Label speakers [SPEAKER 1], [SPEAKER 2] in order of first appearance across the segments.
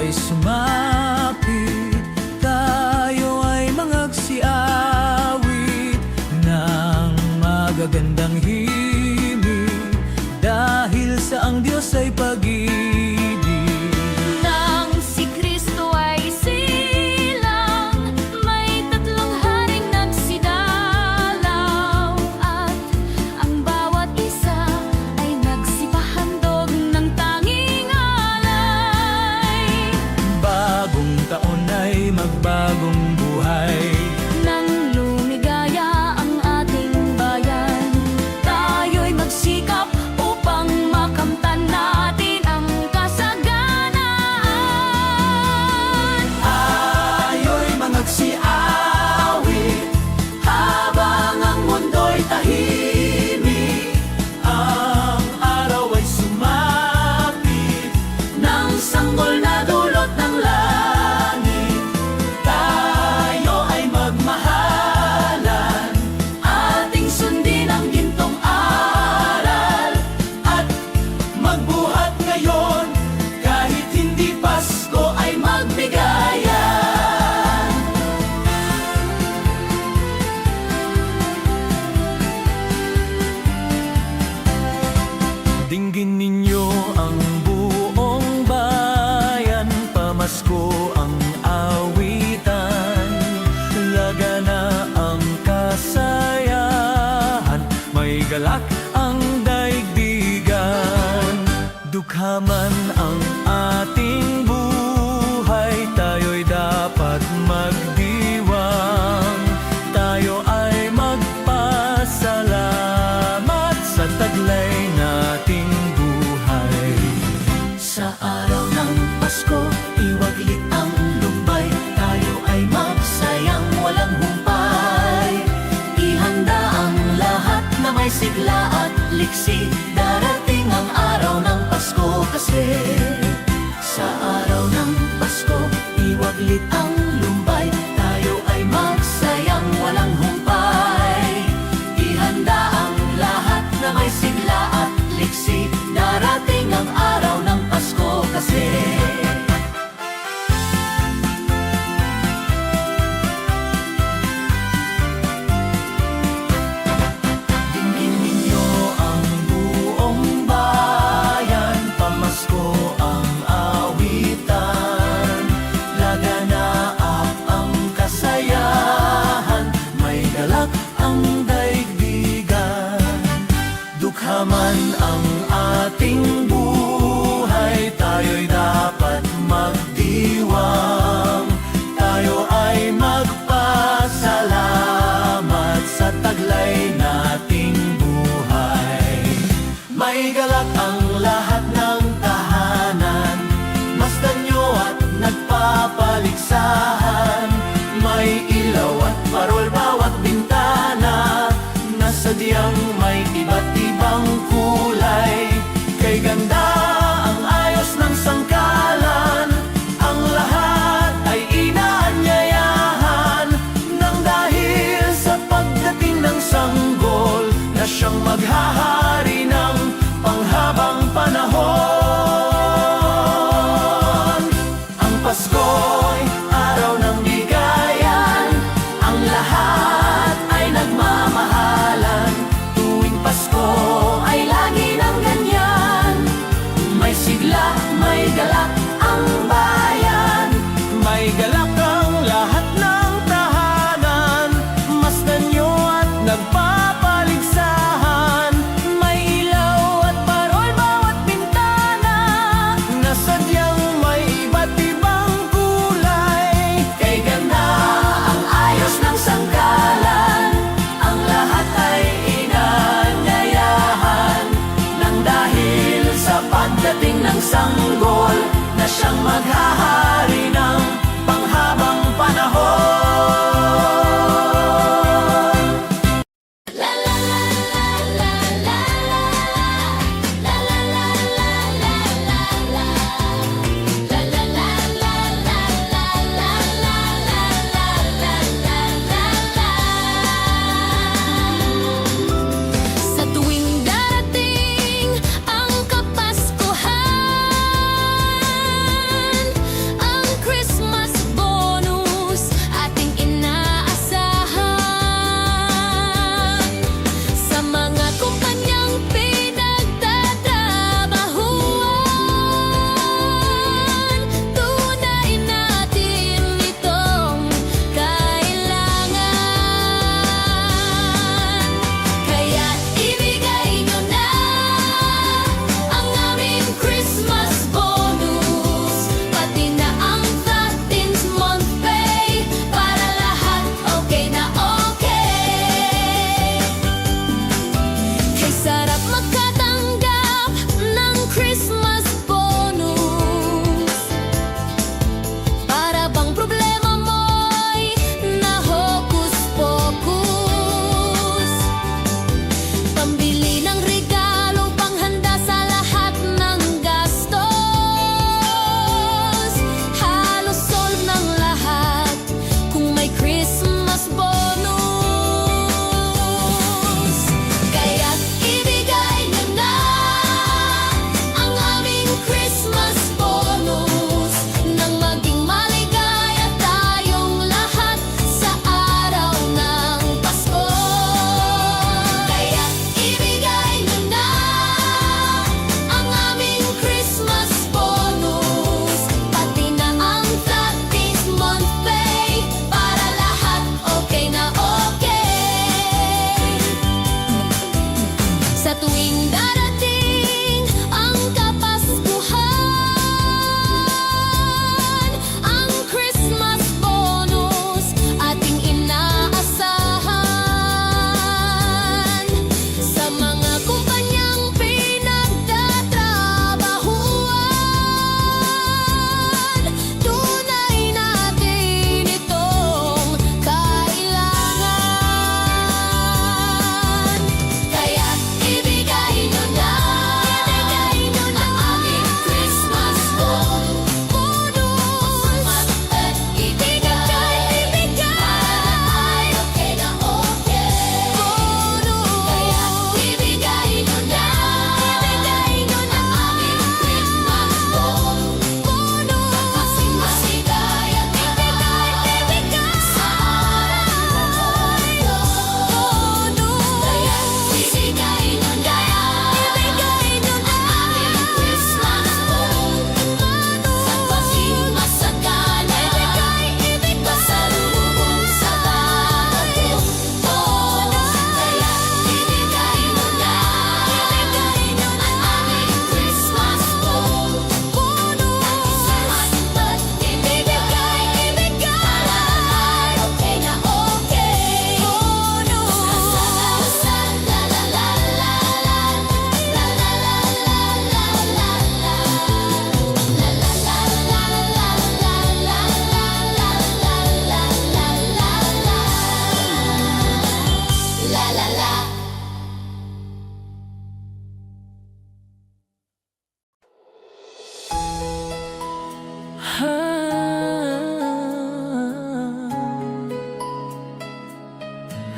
[SPEAKER 1] ay sumapit, tayo ay mangagsiawit ng magagandang himig, dahil sa ang Diyos ay pag-ibig.
[SPEAKER 2] Nang si Kristo ay silang, may tatlong haring nagsidalaw, at ang bawat isa ay nagsipahandog ng tanging alay.
[SPEAKER 1] Bagong taon ay magbagong buhay,
[SPEAKER 2] Nang lumigaya ang ating bayan, tayo'y magsikap upang makamtan natin ang kasaganaan.
[SPEAKER 1] tayo'y mangagsiawit habang ang mundo'y tahimik, ang araw ay sumapit ng sanggol na dulot ng langit. Tayo ay magmahalan, ating sundin ang gintong aral, at magbuhat ngayon kahit hindi Pasko ay magbigayan. Dinggin ninyo ang buong bayan, pamasko ang awitan, lagana ang kasayahan, may galak ang daigdigan. Dukha man ang ating buhay, tayo'y dapat magdiwang, tayo ay magpasalamat sa taglay nating buhay. Sa araw ng Pasko, iwaglit ang lumbay, tayo ay magsayang walang humpay. Ihanda ang lahat na may sigla at liksi, darating ang araw ng Pasko kasi. Sa araw ng Pasko, iwaglit ang lumbay, tayo ay magsayang walang humpay. Ihanda ang lahat na may sigla at liksi, darating ang araw ng Pasko kasi. Dinggin ninyo ang buong bayan, pamasko ang awitan, laganaap ang kasayahan, may galak ang daigdigan. Dukha man ang ating buhay, tayo'y dapat magdiwang, tayo ay magpasalamat sa taglay nating buhay. May galak ang lahat ng tahanan, masdan nyo at nagpapaligsahan, may ilaw at parol bawat bintana, na sadyang may iba't ibang kulay. Kay ganda ang ayos ng sangkalan, ang lahat ay inaanyayahan, nang dahil sa pagdating ng sanggol na siyang maghahari ng panghabang panahon. Ang Pasko'y araw ng bigayan, ang lahat ay nagmamahalan. Tuwing Pasko ay lagi ng ganyan, may sigla, may galak ang bayan, may galak ang lahat ng tahanan, masdan nyo at nagpapaligsahan, may ilaw at parol bawat bintana, na sadyang may iba't ibang kulay. Kay ganda ang ayos ng sangkalan, ang lahat ay inanyayahan, nang dahil sa pagdating ng sanggol na siyang maghahari ng panghabang panahon.
[SPEAKER 2] La la la la la la la la la la la la la la la la la la Sa tuwing darating ang Kapaskuhan,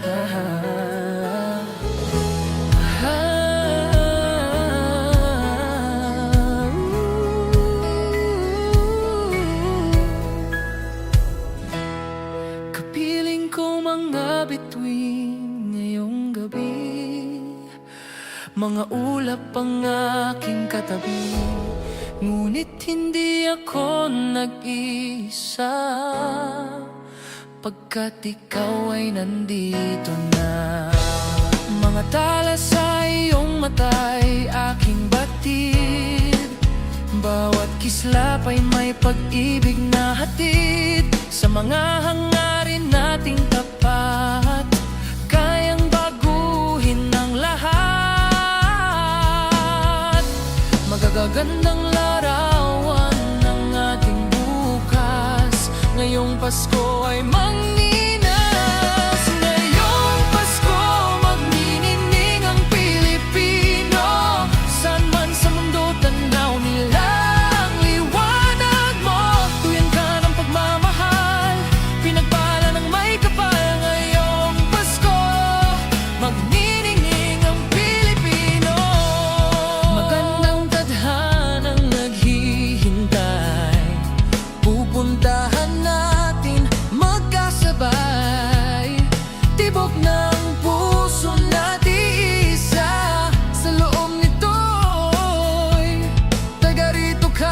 [SPEAKER 1] Kapiling ko mga bituin ngayong gabi, mga ulap ang aking katabi, ngunit hindi ako nag-isa, pagkat ikaw ay nandito na. Mga tala sa iyong mata'y aking batid, bawat kislap ay may pag-ibig na hatid. Sa mga hangarin nating tapat, kayang baguhin ng lahat. Magagandang larawan ng ating bukas, ngayong Pasko ay magninas. Ngayong Pasko magninining ang Pilipino, saan man sa mundo tanaw nila ang liwanag mo. Tuyan ka ng pagmamahal, pinagpala ng may kapal. Ngayong Pasko magniningning ang Pilipino. Magandang tadhanang naghihintay, pupuntahan natin magkasabay. Tibok ng puso natin isa, sa loob nito'y taga rito ka.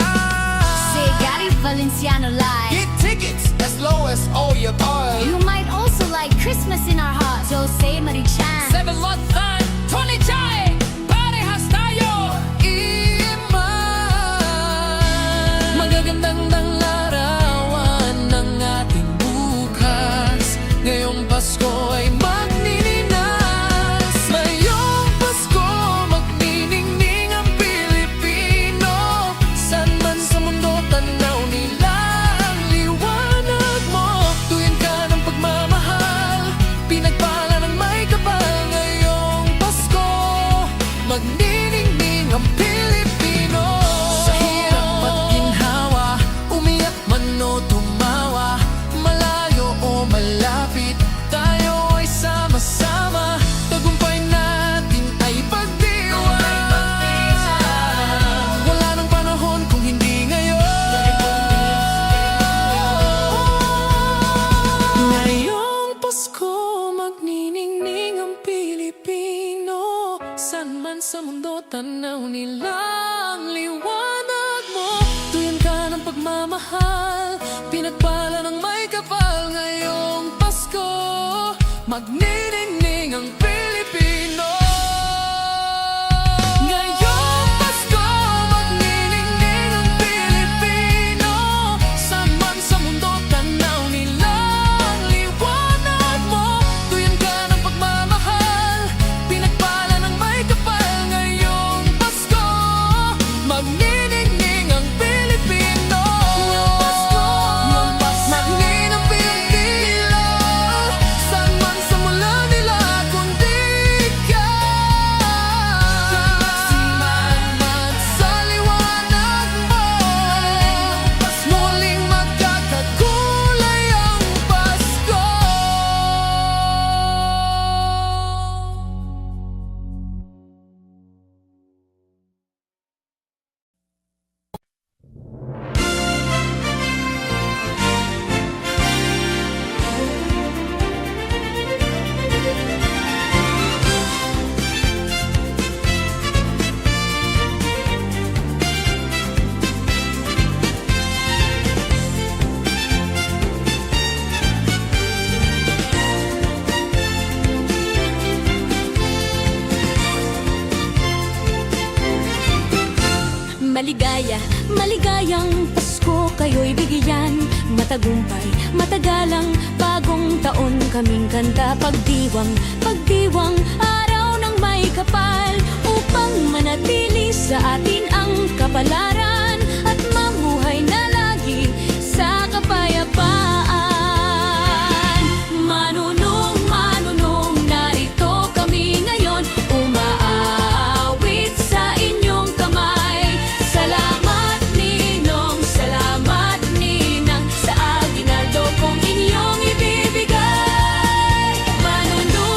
[SPEAKER 2] Say Gary Valenciano live.
[SPEAKER 3] Get tickets as low as all your toys.
[SPEAKER 2] You might also like Christmas in our hearts. Jose Marichan.
[SPEAKER 3] 7 months and 20 chai. Parehas tayo.
[SPEAKER 1] Iman. Magagandang larawan ng ating bukas, ngayong Pasko ay magnininas. Ngayong Pasko magniningning ang Pilipino, saan man sa mundo tanaw nila ang liwanag mo. Tuyan ka ng pagmamahal, pinagpala ng may kapal. Ngayong Pasko magniningning ang Pilipino. Sa hirap at ginhawa, umiyak man o tumawa, malayo o malapit, tayo ay sama-sama. Tagumpay natin ay pagdiwang. Wala nang panahon kung hindi ngayon. Ngayong Pasko magniningning ang Pilipino, saan man sa mundo tanaw nila ang liwanag mo. Tuyan ka ng pagmamahal, pinagpala ng may kapal. Ngayong Pasko magniningning ang Pilipino. Ngayong Pasko magniningning ang Pilipino, saan man sa mundo tanaw nila ang liwanag mo. Tuyan ka ng pagmamahal, pinagpala ng may kapal. Ngayong Pasko magniningning ang Pilipino. Ngayong Pasko magniningning ang Pilipino, saan man sa mula nila kundi ikaw. Simanman sa liwanag mo, muling magkakakulay ang Pasko.
[SPEAKER 2] Maligaya, maligayang Pasko kayo'y bigyan. Matagumpay, matagalang bagong taon kaming kanta. Pagdiwang, pagdiwang, araw ng may kapal, upang manatili sa atin ang kapalaran at mamuhay na lagi sa kapayapaan. Manunong, manunong, narito kami ngayon, umaawit sa inyong kamay. Salamat ninong, salamat ninang, sa aginaldo kong inyong ibibigay. Manunong,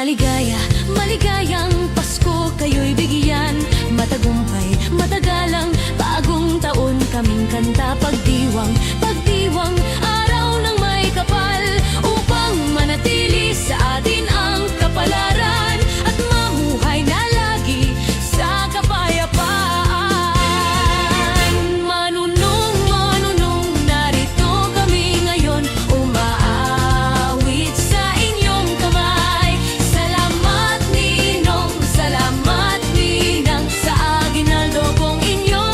[SPEAKER 2] Maligaya, maligayang Pasko kayo'y bigyan. Matagumpay, matagalang bagong taon kaming kanta. Pagdiwang, pagdiwang, araw ng may kapal, upang manatili sa atin ang kapalaran at mamuhay na lagi sa kapayapaan. Manunong, manunong, narito kami ngayon, umaawit sa inyong kamay. Salamat ninong, salamat ninang, sa aginaldo kong inyong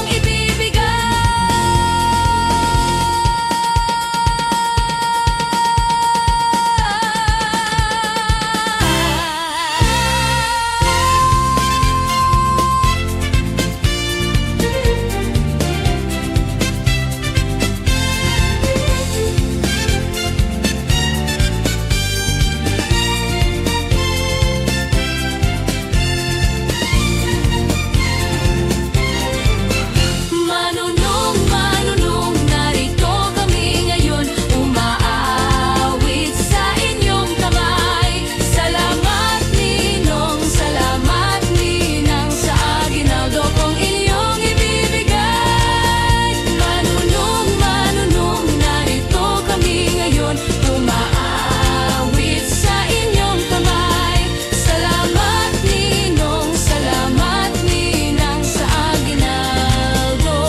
[SPEAKER 2] Manunong, manunong, narito kami ngayon, umaawit sa inyong kamay. Salamat ninong, salamat ninang, sa aginaldo kong inyong ibibigay. Manunong, manunong, narito kami ngayon, umaawit sa inyong kamay. Salamat ninong, salamat ninang, sa aginaldo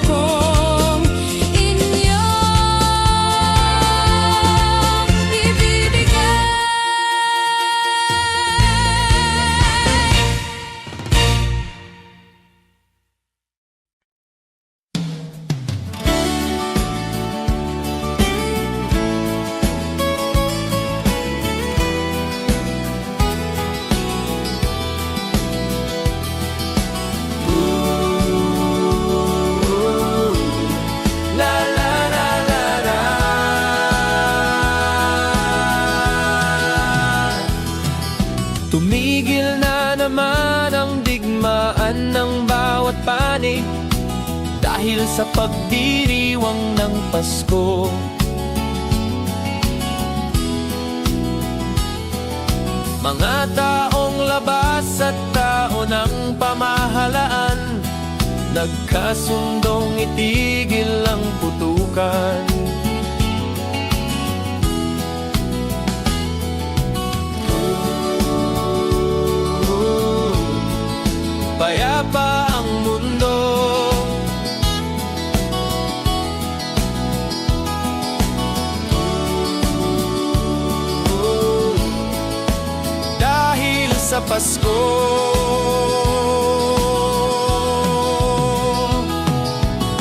[SPEAKER 2] kong inyong ibibigay.
[SPEAKER 1] La la la la la. Tumigil na naman ang digmaan ng bawat panig dahil sa pagdiriwang ng Pasko. Mga taong labas at tao ng pamahalaan nagkasundong itigil ang putukan. Payapa ang mundo, dahil sa Pasko.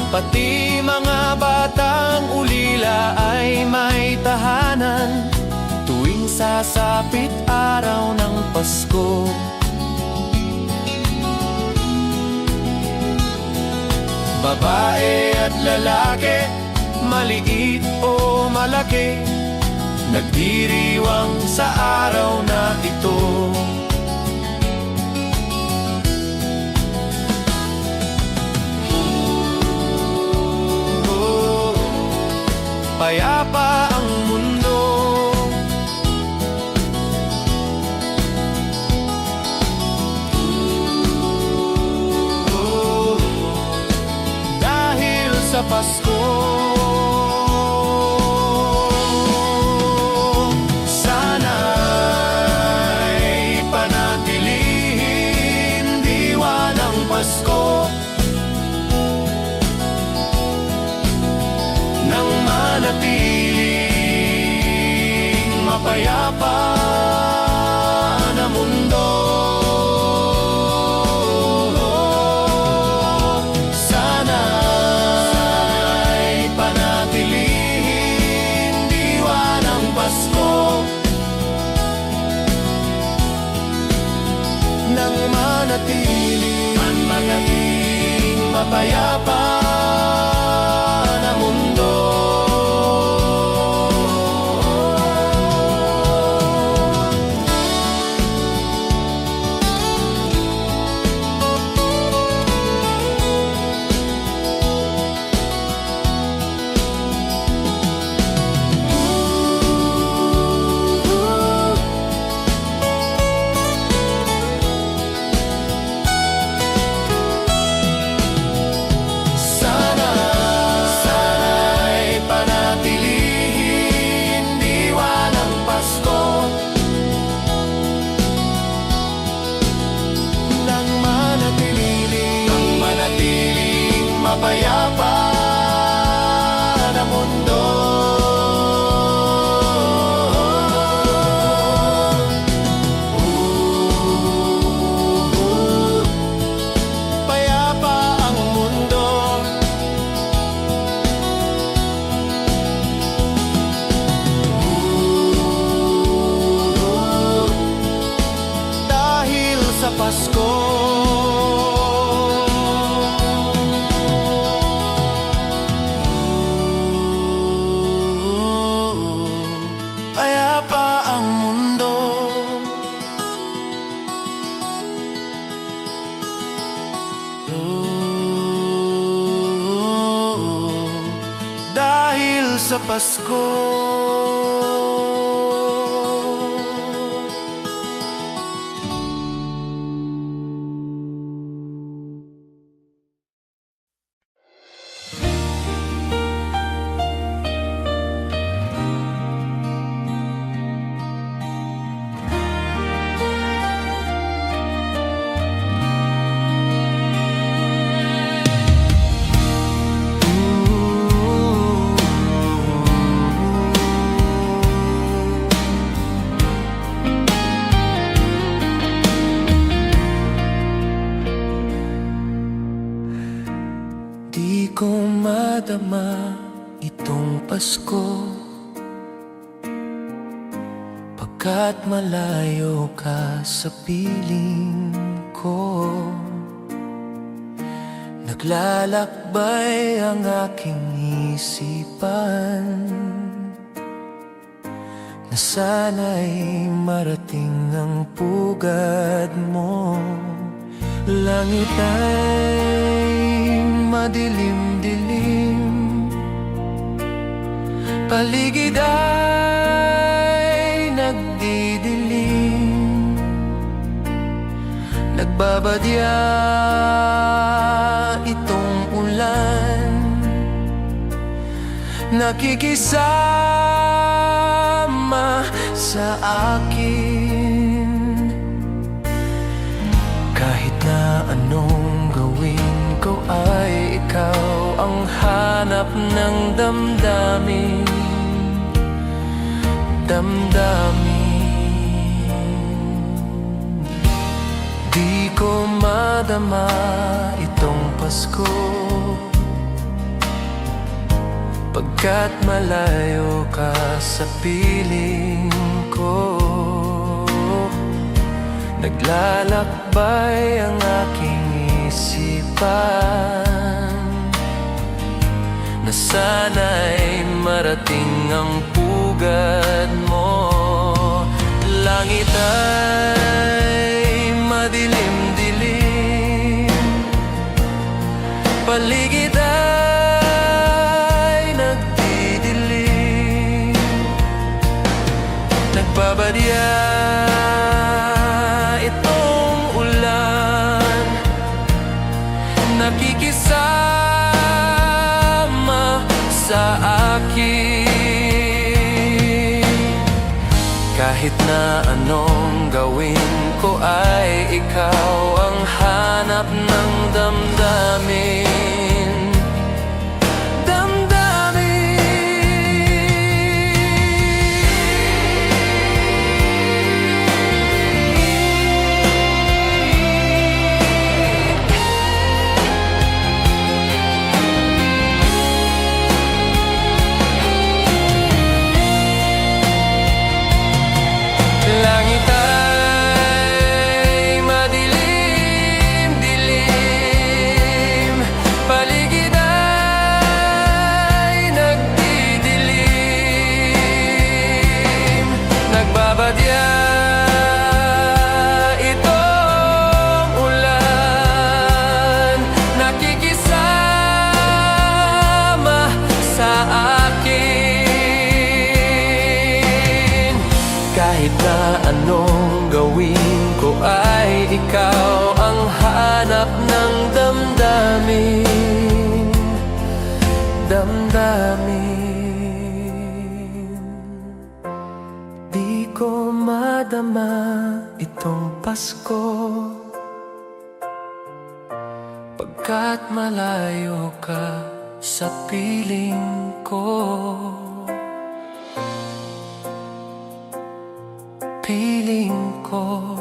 [SPEAKER 1] Pati mga batang ulila ay may tahanan tuwing sasapit araw ng Pasko. Babae at lalaki, maliit o malaki, nagdiriwang sa araw na ito. Payapa ang mundo, dahil sa Pasko. Sana'y panatilihin diwa ng Pasko nang manatiling mapayapa na mundo. Sana'y panatilihin diwa ng Pasko nang manatiling mapayapa na mundo.
[SPEAKER 4] sa Pasko. Di ko madama itong Pasko, pagkat malayo ka sa piling ko. Naglalakbay ang aking isipan, na sana'y marating ang pugad mo. Langit ay madilim-dilim, paligid ay nagdidilim, nagbabadya itong ulan, nakikisama sa akin. Kahit na anong gawin ko ay ikaw ang hanap ng damdamin. Di ko madama itong Pasko, pagkat malayo ka sa piling ko. Naglalakbay ang aking isipan, na sana'y marating ang pugad mo. Langit ay madilim-dilim, paligid ay nagdidilim, nagbabadya itong ulan, nakikisama sa akin. Kahit na anong gawin ko ay ikaw ang hanap ng damdamin. Langit ay madilim-dilim, paligid ay nagdidilim, nagbabadya itong ulan, nakikisama sa akin. Kahit na anong gawin ko ay ikaw ang hanap ng damdamin. Di ko madama itong Pasko, pagkat malayo ka sa piling ko. Piling ko.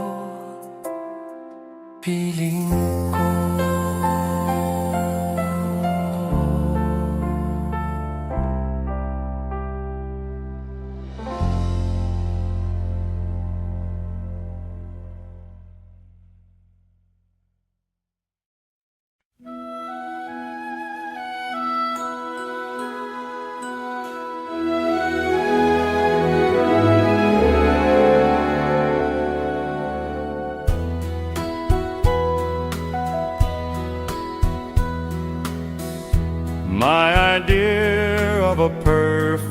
[SPEAKER 5] My idea of a perfect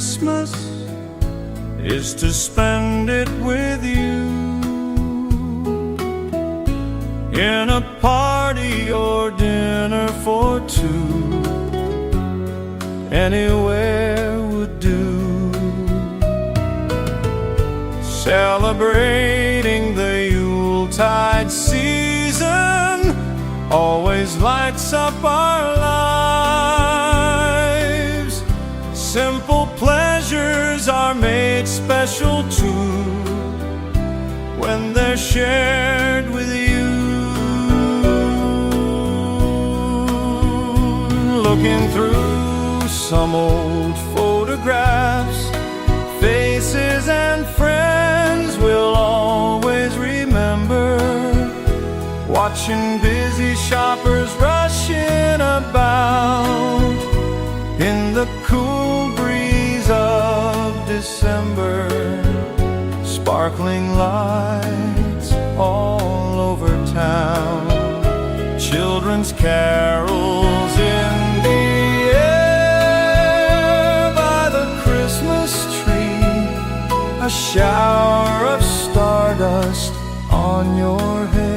[SPEAKER 5] Christmas is to spend it with you, in a party or dinner for two. Anywhere would do. Celebrating the Yuletide season always lights up our lives. Simple pleasures are made special too when they're shared with you. Looking through some old photographs, faces and friends we'll always remember. Watching busy shoppers rushing about in the cool breeze of December. Sparkling lights all over town, children's carols in the air. By the Christmas tree, a shower of stardust on your hair.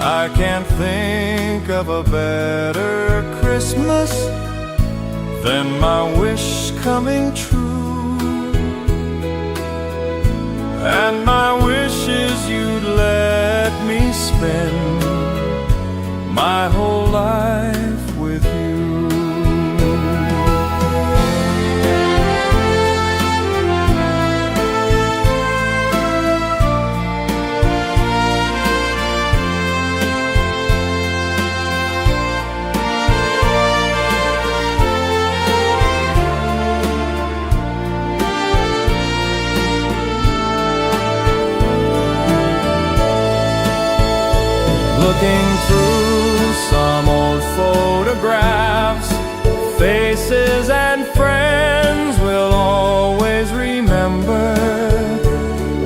[SPEAKER 5] I can't think of a better Christmas than my wish coming true. And my wish is you'd let me spend my whole life with you. Looking through some old photographs, faces and friends we'll always remember.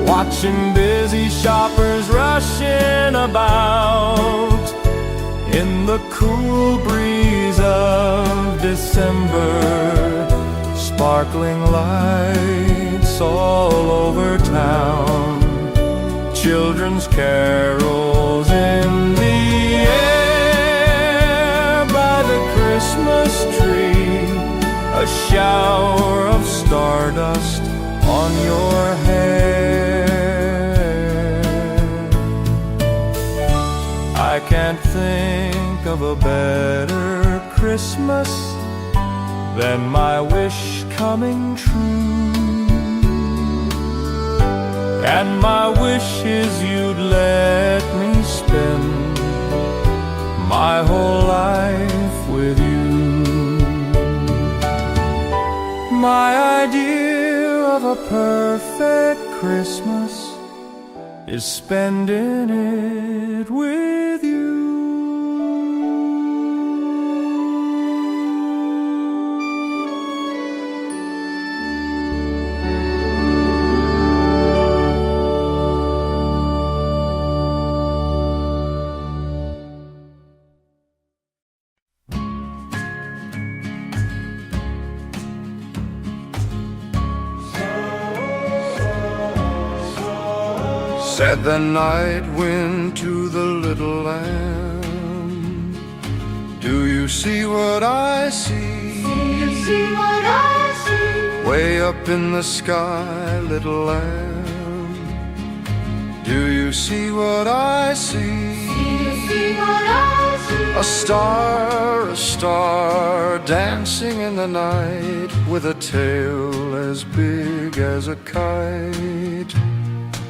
[SPEAKER 5] Watching busy shoppers rushing about in the cool breeze of December. Sparkling lights all over town, children's carols in the air. By the Christmas tree, a shower of stardust on your hair. I can't think of a better Christmas than my wish coming true. And my wish is you'd let me spend my whole life with you. My idea of a perfect Christmas is spending it with you. Said the night wind to the little lamb, do you see what I see?
[SPEAKER 2] Do you see what I see?
[SPEAKER 5] Way up in the sky, little lamb, do you see what I see?
[SPEAKER 2] Do you see what I see?
[SPEAKER 5] A star dancing in the night, with a tail as big as a kite,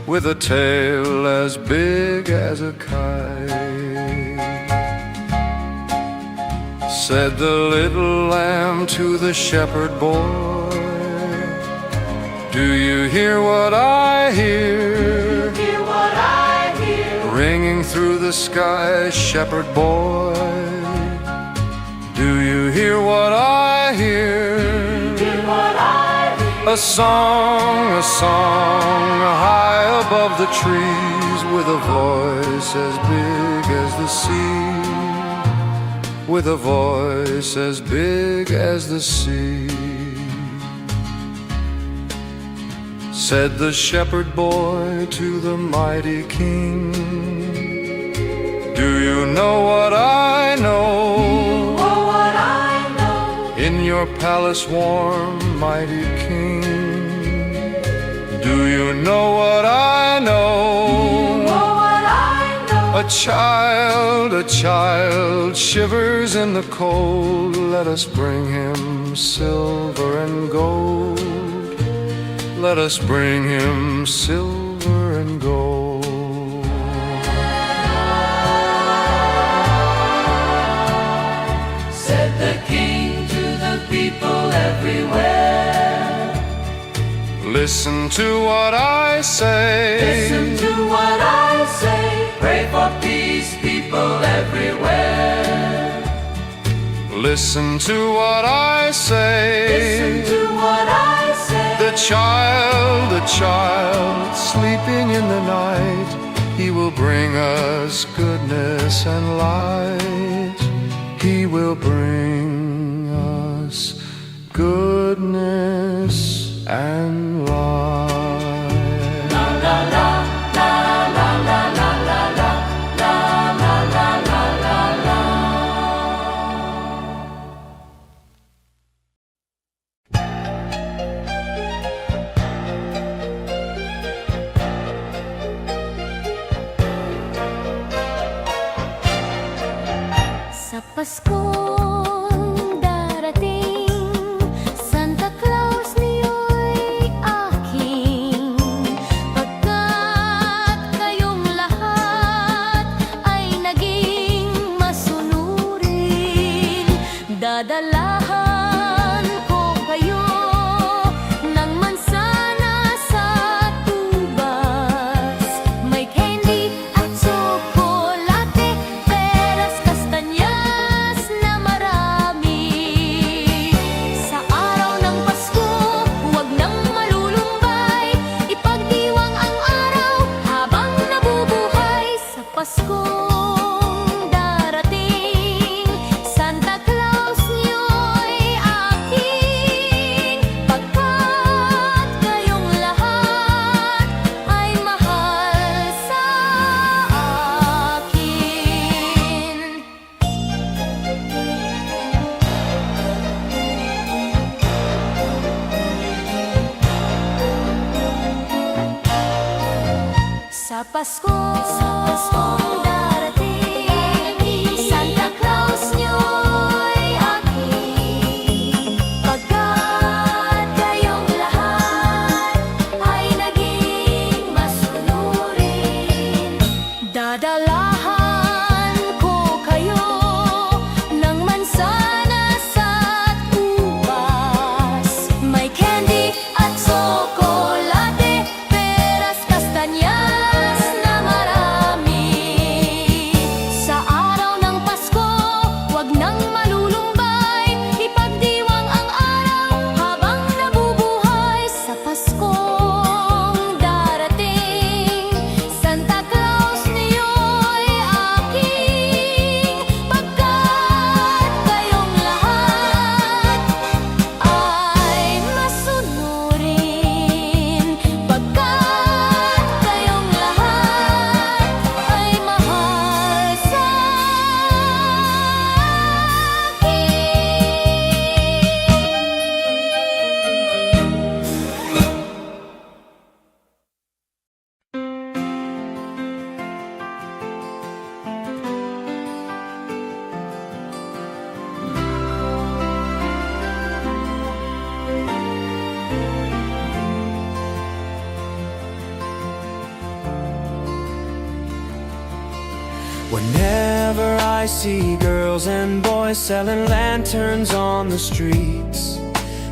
[SPEAKER 5] with a tail as big as a kite. Said the little lamb to the shepherd boy, do you hear what I hear?
[SPEAKER 2] Do you hear what I hear?
[SPEAKER 5] Ringing through the sky, shepherd boy, do you hear what I hear?
[SPEAKER 2] Do you hear what I hear?
[SPEAKER 5] A song high above the trees, with a voice as big as the sea, with a voice as big as the sea. Said the shepherd boy to the mighty king, "Do you know what I know? In your palace warm, mighty king, do you know what I know? A child shivers in the cold. Let us bring him silver and gold. Let us bring him silver and gold."
[SPEAKER 1] Said the king to the people everywhere,
[SPEAKER 5] Listen to what I say.
[SPEAKER 1] listen to what I say. Pray for peace, people everywhere.
[SPEAKER 5] Listen to what I say.
[SPEAKER 1] Listen to what I say.
[SPEAKER 5] The child sleeping in the night, he will bring us goodness and light. He will bring us goodness and light.
[SPEAKER 2] Sa Paskong darating, Santa Claus niyo'y aking. Pagkat kayong lahat ay naging masunurin, dadalahan ko kayo ng mansana sa tubas. May candy at tsokolate, peras, kastanyas na marami. Sa araw ng Pasko, huwag nang malulumbay, ipagdiwang ang araw habang nabubuhay. Sa Paskong darating, Santa Claus niyo'y aking. Pagkat kayong lahat ay mahal sa akin. Sa Paskong darating, Santa Claus niyo'y aking. Pagkat kayong lahat ay naging masunurin, dadalahan ko kayo ng mansana sa ubas. May candy at tsokolate, peras, kastanyas na marami. Sa araw ng Pasko, huwag nang malulumbay, ipagdiwang ang araw habang nabubuhay. Sa Paskong darating, Santa Claus niyo'y aking. Pagkat kayong lahat ay masunurin, pagkat kayong lahat ay mahal sa
[SPEAKER 4] Whenever I see girls and boys selling lanterns on the streets,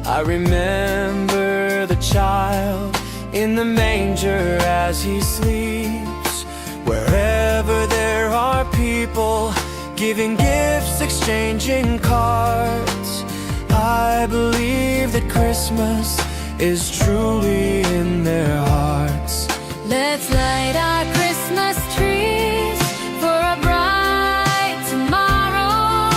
[SPEAKER 4] I remember the child in the manger as he sleeps. Wherever there are people giving gifts, exchanging cards, I believe that Christmas is truly in their hearts.
[SPEAKER 2] Let's light our Christmas trees for a bright tomorrow.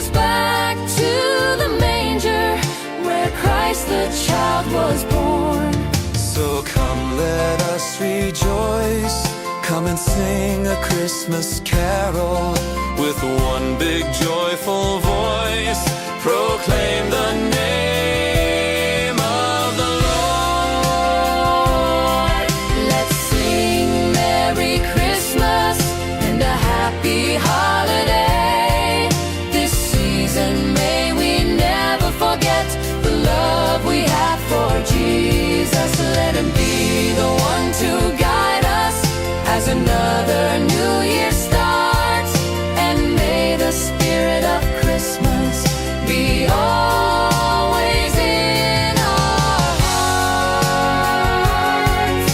[SPEAKER 2] us back to the manger where Christ the child was born.
[SPEAKER 4] So come, let us rejoice. Come and sing a Christmas carol with one big joyful voice. Proclaim the name of the Lord.
[SPEAKER 2] Let's sing Merry Christmas and a happy holiday. This season may we never forget the love we have for Jesus. Let him be the one to guide us as another new year starts. And may the spirit of Christmas be always in our hearts.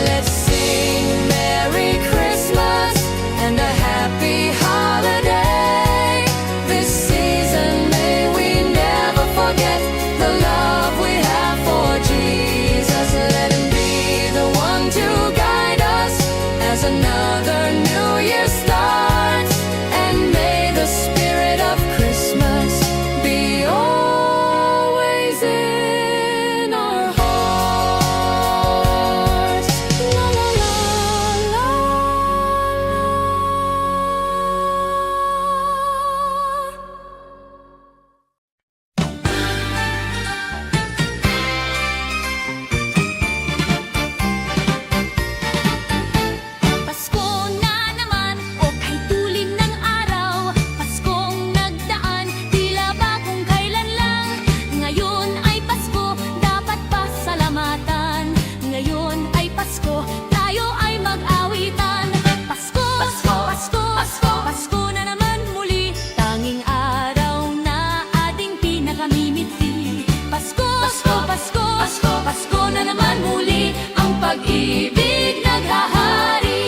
[SPEAKER 2] Let's sing Merry Christmas and a happy holiday. This season may we never forget the love we have for Jesus. Let him be the one to guide us as another new year starts. And may the spirit of Christmas be always in our hearts. La la la la la. Pasko na naman o kay tulim ng araw. Paskong nagdaan, tila ba kung kailan lang. Ngayon ay Pasko, dapat pasalamatan. Ngayon ay Pasko, tayo ay mag-awitan. Pasko, Pasko, Pasko, Pasko, Pasko na naman muli. Tanging araw na ating pinakamimiti. Pasko, Pasko, Pasko, Pasko, Pasko na naman muli. Ang pag-ibig naghahari.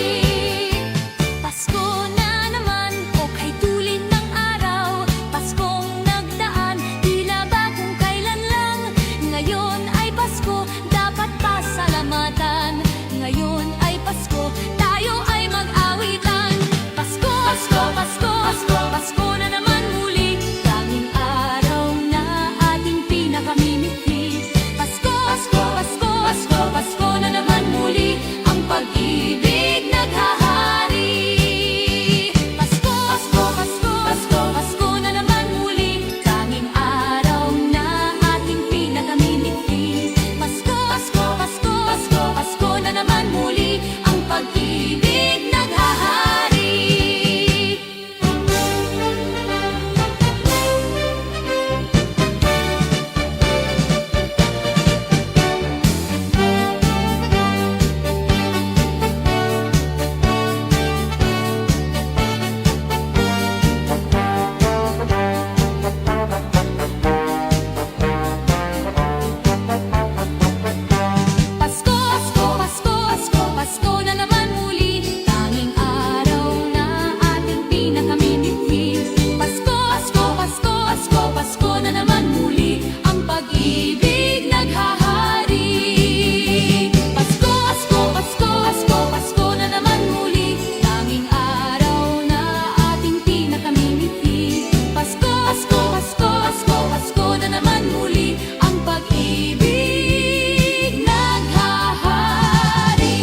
[SPEAKER 2] Pasko na naman o kay tulin ng araw. Paskong nagdaan, tila ba kung kailan lang. Ngayon ay Pasko, dapat pasalamatan. Ngayon ay Pasko, tayo ay mag-awitan. Pasko, Pasko, Pasko, Pasko, Pasko na naman muli. Tanging araw na ating pinakamimiti. Pasko, Pasko, Pasko, Pasko, Pasko na naman muli. Ang pag-ibig naghahari. Pasko, Pasko, Pasko, Pasko, Pasko na naman muli. Tanging araw na ating pinakamimiti. Pasko, Pasko, Pasko, Pasko, Pasko na naman muli. Ang pag-ibig naghahari. Pasko, Pasko, Pasko, Pasko, Pasko na naman muli. Tanging araw na ating pinakamimiti. Pasko, Pasko, Pasko, Pasko, Pasko na naman muli. Ang pag-ibig naghahari. Pasko, Pasko, Pasko, Pasko, Pasko na naman muli. Tanging araw na ating pinakamimiti. Pasko, Pasko, Pasko, Pasko, Pasko na naman muli. Ang pag-ibig naghahari.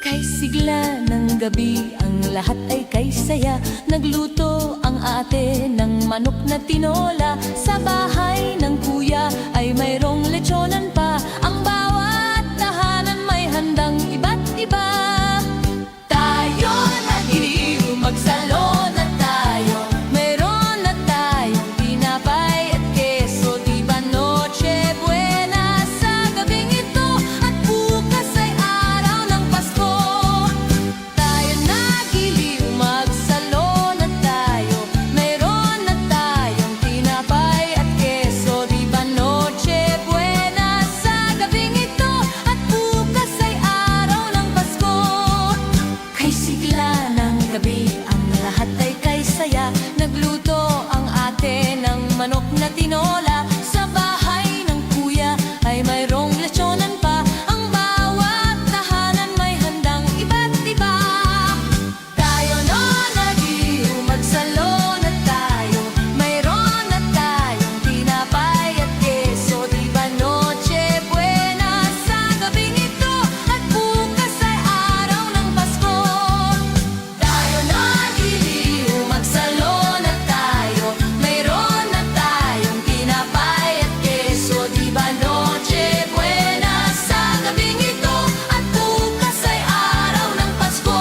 [SPEAKER 2] Kay sigla ng gabi, ang lahat ay kay saya. Nagluto ang ate ng manok na tinola. Sa bahay ng kuya ay mayroong lechonan pa. Ang bawat tahanan may handang iba't iba. Tayo nagiliw, magsalo na tayo. Mayroon na tayong tinapay at keso. Di ba Noche Buena sa gabing ito? At bukas ay araw ng Pasko. Tayo nagiliw, magsalo na tayo. Mayroon na tayong tinapay at keso. Di ba Noche Nagluluto ang ate ng manok na tinola. Sa bahay ng kuya ay mayroong lechonan pa. Ang bawat tahanan may handang iba't iba. Tayo no nag-iiw, magsalon at tayo. Mayroon na tayong tinapay at keso. Di ba Noche Buena sa gabing ito? At bukas ay araw ng Pasko. Tayo nag-iiw, magsalon at tayo. Mayroon na tayong tinapay at keso. Di ba Noche Buena sa gabing ito? At bukas ay araw ng Pasko.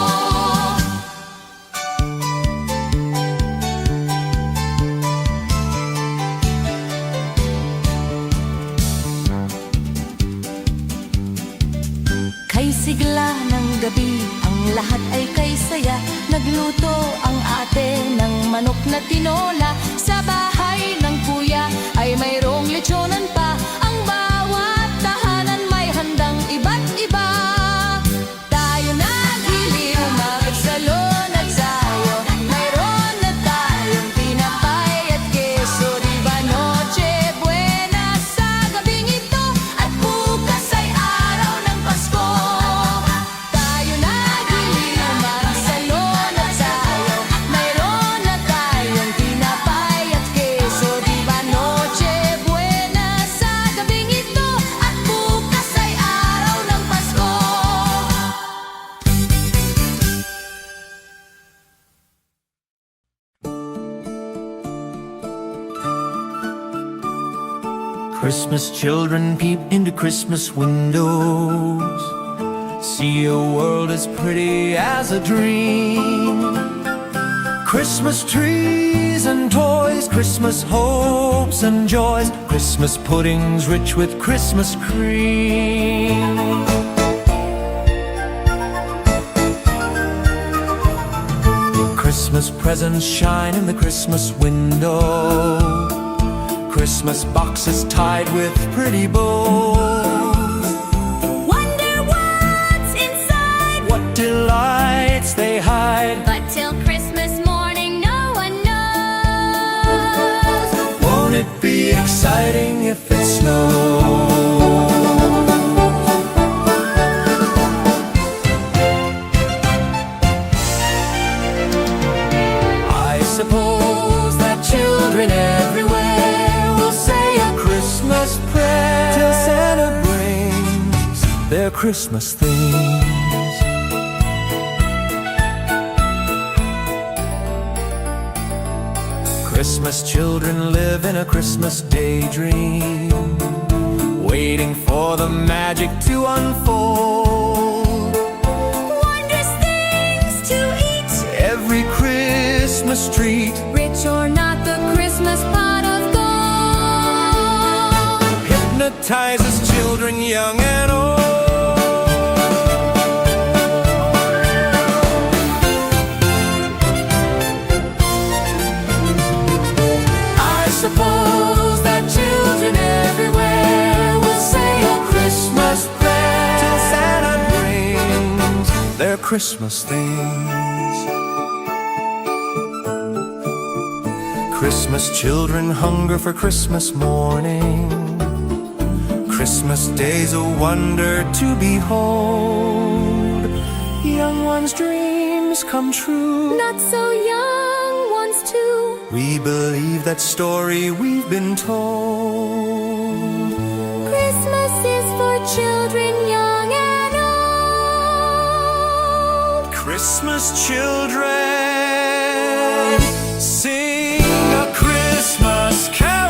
[SPEAKER 2] Kay sigla ng gabi, ang lahat ay kay saya. Nagluto ang ate ng manok na tinola. Sa bahay ng kuya ay mayroong lechonan pa. Ang bawat tahanan may handang iba't iba. Tayo nag-iliw, magsalon at sayo. Mayroon na tayong tinapay at keso. Di ba Noche Buena sa gabing ito? At bukas ay araw ng Pasko. Tayo nag-iliw, magsalon at sayo. Mayroon na tayong tinapay at keso. Di ba Noche Buena sa gabing ito? At bukas ay araw ng Pasko.
[SPEAKER 1] Christmas children peep into Christmas windows, see a world as pretty as a dream. Christmas trees and toys, Christmas hopes and joys, Christmas puddings rich with Christmas cream. Christmas presents shine in the Christmas window, Christmas boxes tied with pretty bows.
[SPEAKER 2] Wonder what's inside,
[SPEAKER 1] What delights they hide.
[SPEAKER 2] but till Christmas morning no one knows.
[SPEAKER 1] Won't it be exciting if it snows? I suppose that children everywhere will say a Christmas prayer till Santa brings their Christmas things. Christmas children live in a Christmas daydream, waiting for the magic to unfold.
[SPEAKER 2] Wondrous things to eat,
[SPEAKER 1] Every Christmas treat
[SPEAKER 2] rich or not, the Christmas pot of gold.
[SPEAKER 1] hypnotizes children young and old. I suppose that children everywhere will say a Christmas prayer till Santa brings their Christmas things. Christmas children hunger for Christmas morning. Christmas day's a wonder to behold. Young ones' dreams come true.
[SPEAKER 2] Not so young ones too.
[SPEAKER 1] We believe that story we've been told.
[SPEAKER 2] Christmas is for children young and old.
[SPEAKER 1] Christmas children sing a Christmas carol.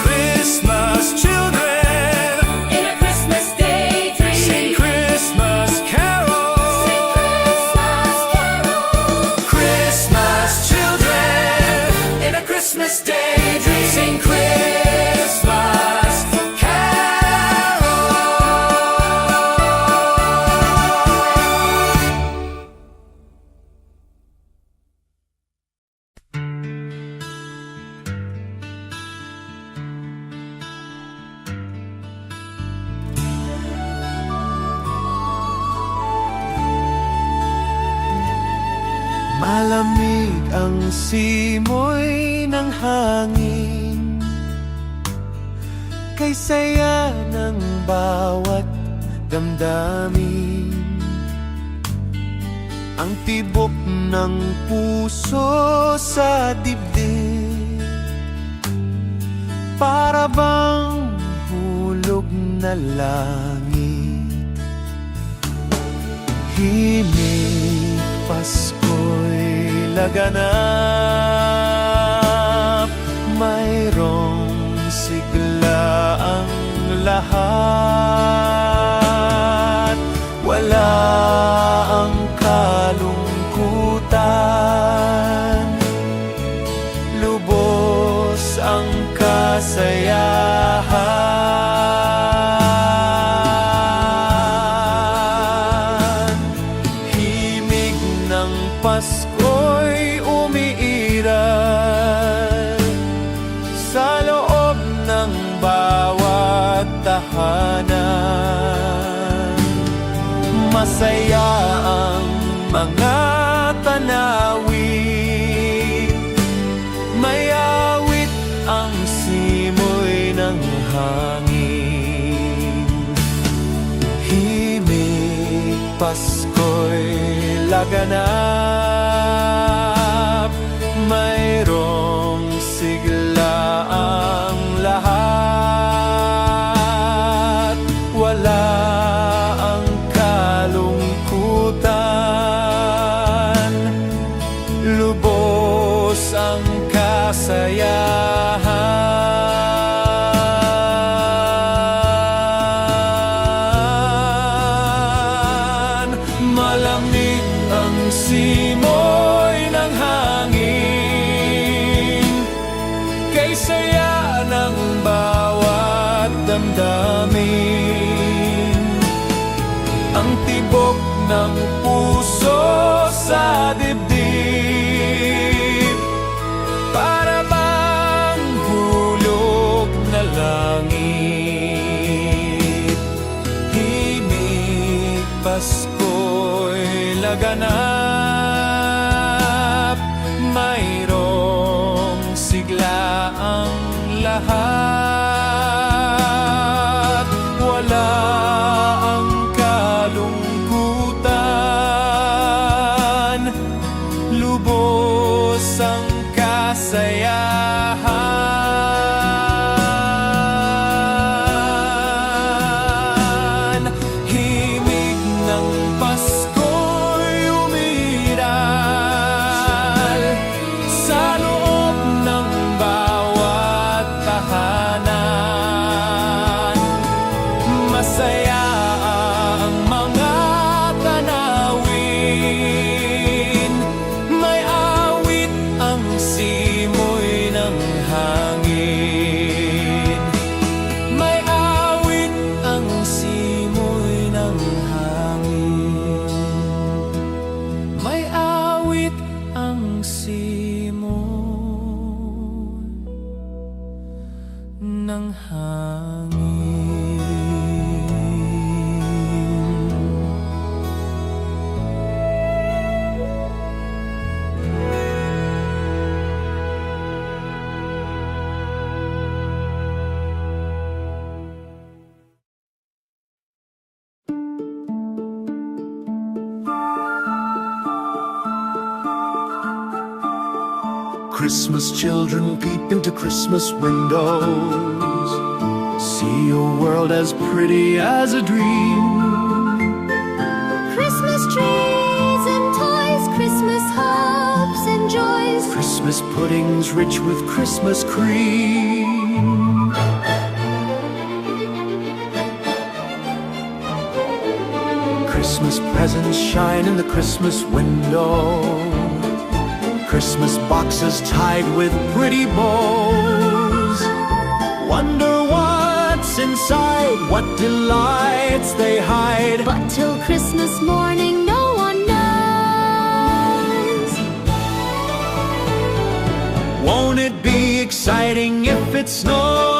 [SPEAKER 1] Christmas children
[SPEAKER 2] In a Christmas daydream,
[SPEAKER 1] sing Christmas carols. Christmas children in a Christmas daydream sing Christmas carols. Malamig ang simoy ng hangin, kay saya ng bawat damdamin. Ang tibok ng puso sa dibdib, para bang hulog na langit. Himig, Pasko'y laganap, mayroong sigla ang lahat. Wala ang kalungkutan, lubos ang kasayahan. Himig ng Pasko'y umiiral sa loob ng bawat tahanan. Masaya ang mga tanawin, may awit ang simoy ng hangin. Himig, Pasko'y laganap, mayroong sigla ang lahat. Wala ang kalungkutan, lubos ang kasayahan. Malamig ang simoy ng hangin, kay saya ng bawat damdamin. Ang tibok ng puso sa dibdib, para bang hulog na langit. Himig, Pasko'y laganap, mayroong sigla ang lahat. Wala ang kalungkutan, lubos ang kasayahan. Himig ng Pasko'y umiiral sa loob ng bawat tahanan. Masaya ang mga tanawin, may awit ang simoy ng hangin. May awit ang simoy ng hangin. May awit ang simoy ng hangin.
[SPEAKER 6] Christmas children peep into Christmas windows, see a world as pretty as a dream.
[SPEAKER 2] Christmas trees and toys, Christmas hopes and joys.
[SPEAKER 6] Christmas puddings rich with Christmas cream. Christmas presents shine in the Christmas window, Christmas boxes tied with pretty bows. Wonder what's inside, what delights they hide.
[SPEAKER 2] But till Christmas morning, no one knows.
[SPEAKER 1] Won't it be exciting if it snows?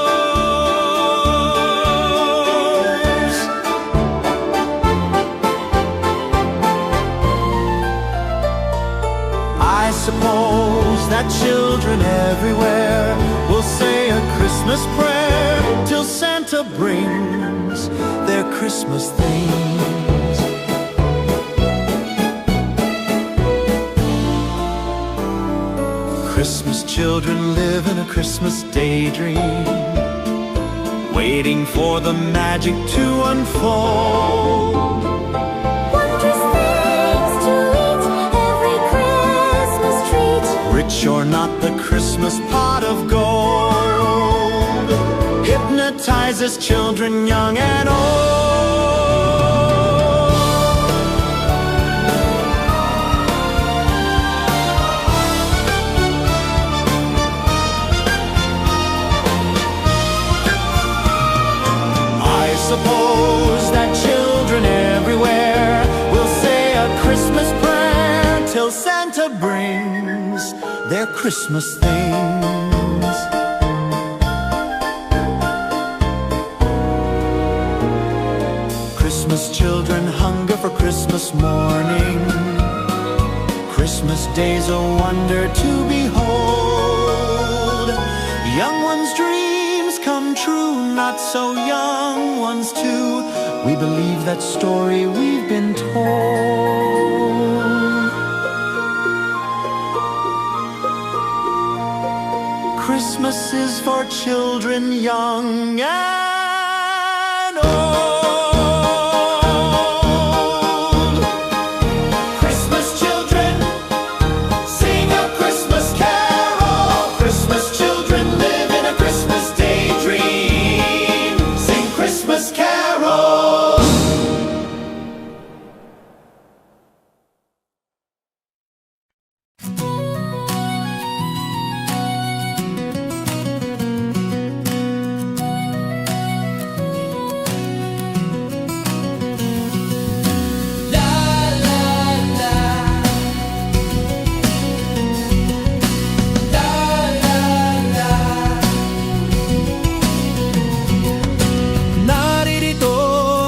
[SPEAKER 6] I suppose that children everywhere will say a Christmas prayer till Santa brings their Christmas things. Christmas children live in a Christmas daydream, waiting for the magic to unfold.
[SPEAKER 2] Wondrous things to eat, every Christmas treat.
[SPEAKER 6] Rich or not, the Christmas pot of gold hypnotizes children young and old. I suppose that children everywhere will say a Christmas prayer till Santa brings their Christmas things. Christmas children hunger for Christmas morning. Christmas day's a wonder to behold. Young ones' dreams come true, not so young ones too. We believe that story we've been told. Christmas is for children young and old. Christmas children, sing a Christmas carol. Christmas children live in a Christmas daydream. Sing Christmas carols.
[SPEAKER 1] Naririto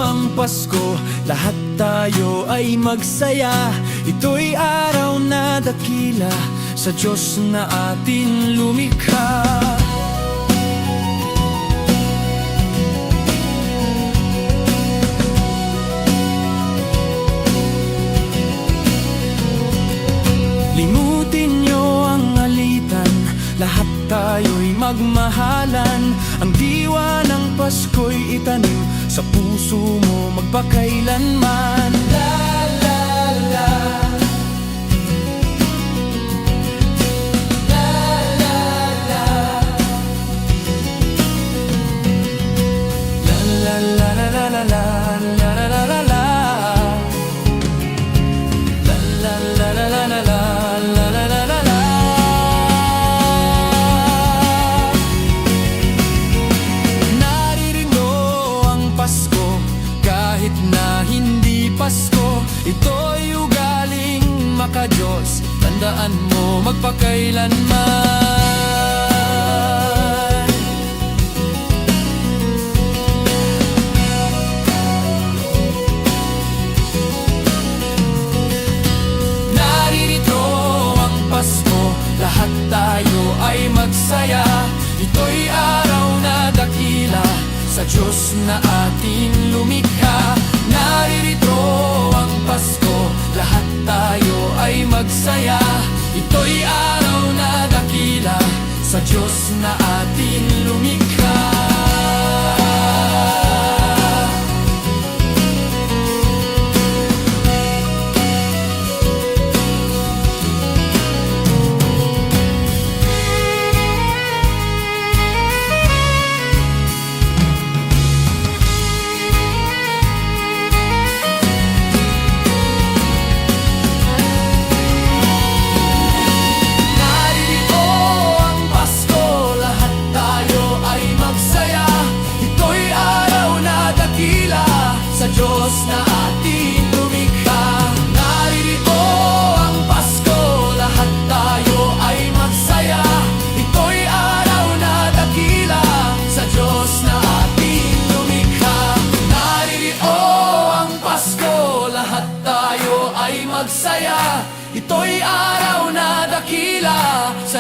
[SPEAKER 1] ang Pasko, lahat tayo ay magsaya. Ito'y araw na dakila sa Diyos na atin lumikha. Limutin niyo ang alitan, lahat tayo'y magmahalan. Ang diwa ng Pasko'y itanim sa puso mo magpakailanman. La la la, la la la, la la la la la la la la la la la la. La la la la la la la la la la la la. Naririno ang Pasko kahit na hindi Pasko. Ito'y ugaling maka-Diyos, tandaan mo magpakailanman. Naririto ang Pasko, lahat tayo ay magsaya. Ito'y araw na dakila sa Diyos na ating lumikha. Naririto ang Pasko, lahat tayo ay magsaya. Ito'y araw na dakila sa Diyos na ating lumikha. Naririto ang Pasko, lahat tayo ay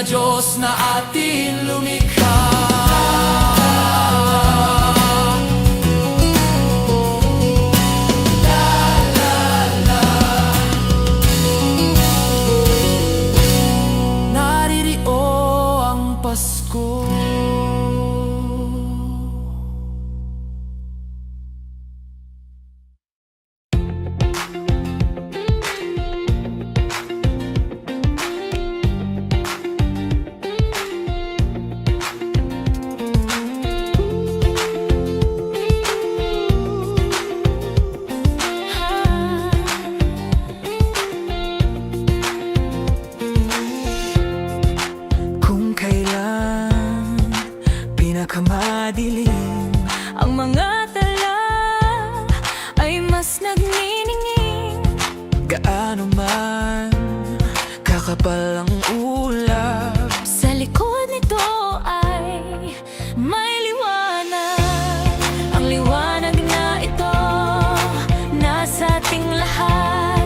[SPEAKER 3] Diyos na ating lumikha. Naririyo ang Pasko.
[SPEAKER 1] Kung kailan pinakamadilim,
[SPEAKER 2] Ang mga tala ay mas nagniningning.
[SPEAKER 1] gaano man kakapal ang ulap,
[SPEAKER 2] Sa likod nito ay may liwanag. Ang liwanag na ito nasa ating lahat.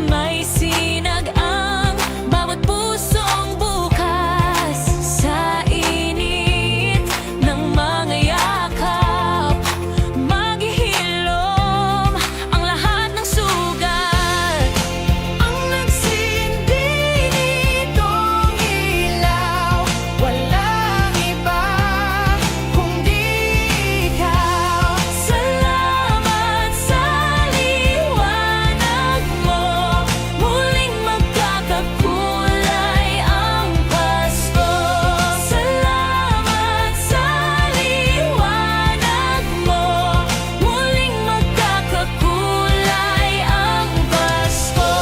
[SPEAKER 2] May sinag ang bawat pusong bukas. Sa init ng mga yakap, maghihilom ang lahat ng sugat. Ang nagsindi nitong ilaw, walang iba kundi ikaw. Salamat sa liwanag mo, muling magkakakulay ang Pasko. Salamat sa liwanag mo, muling magkakakulay ang Pasko.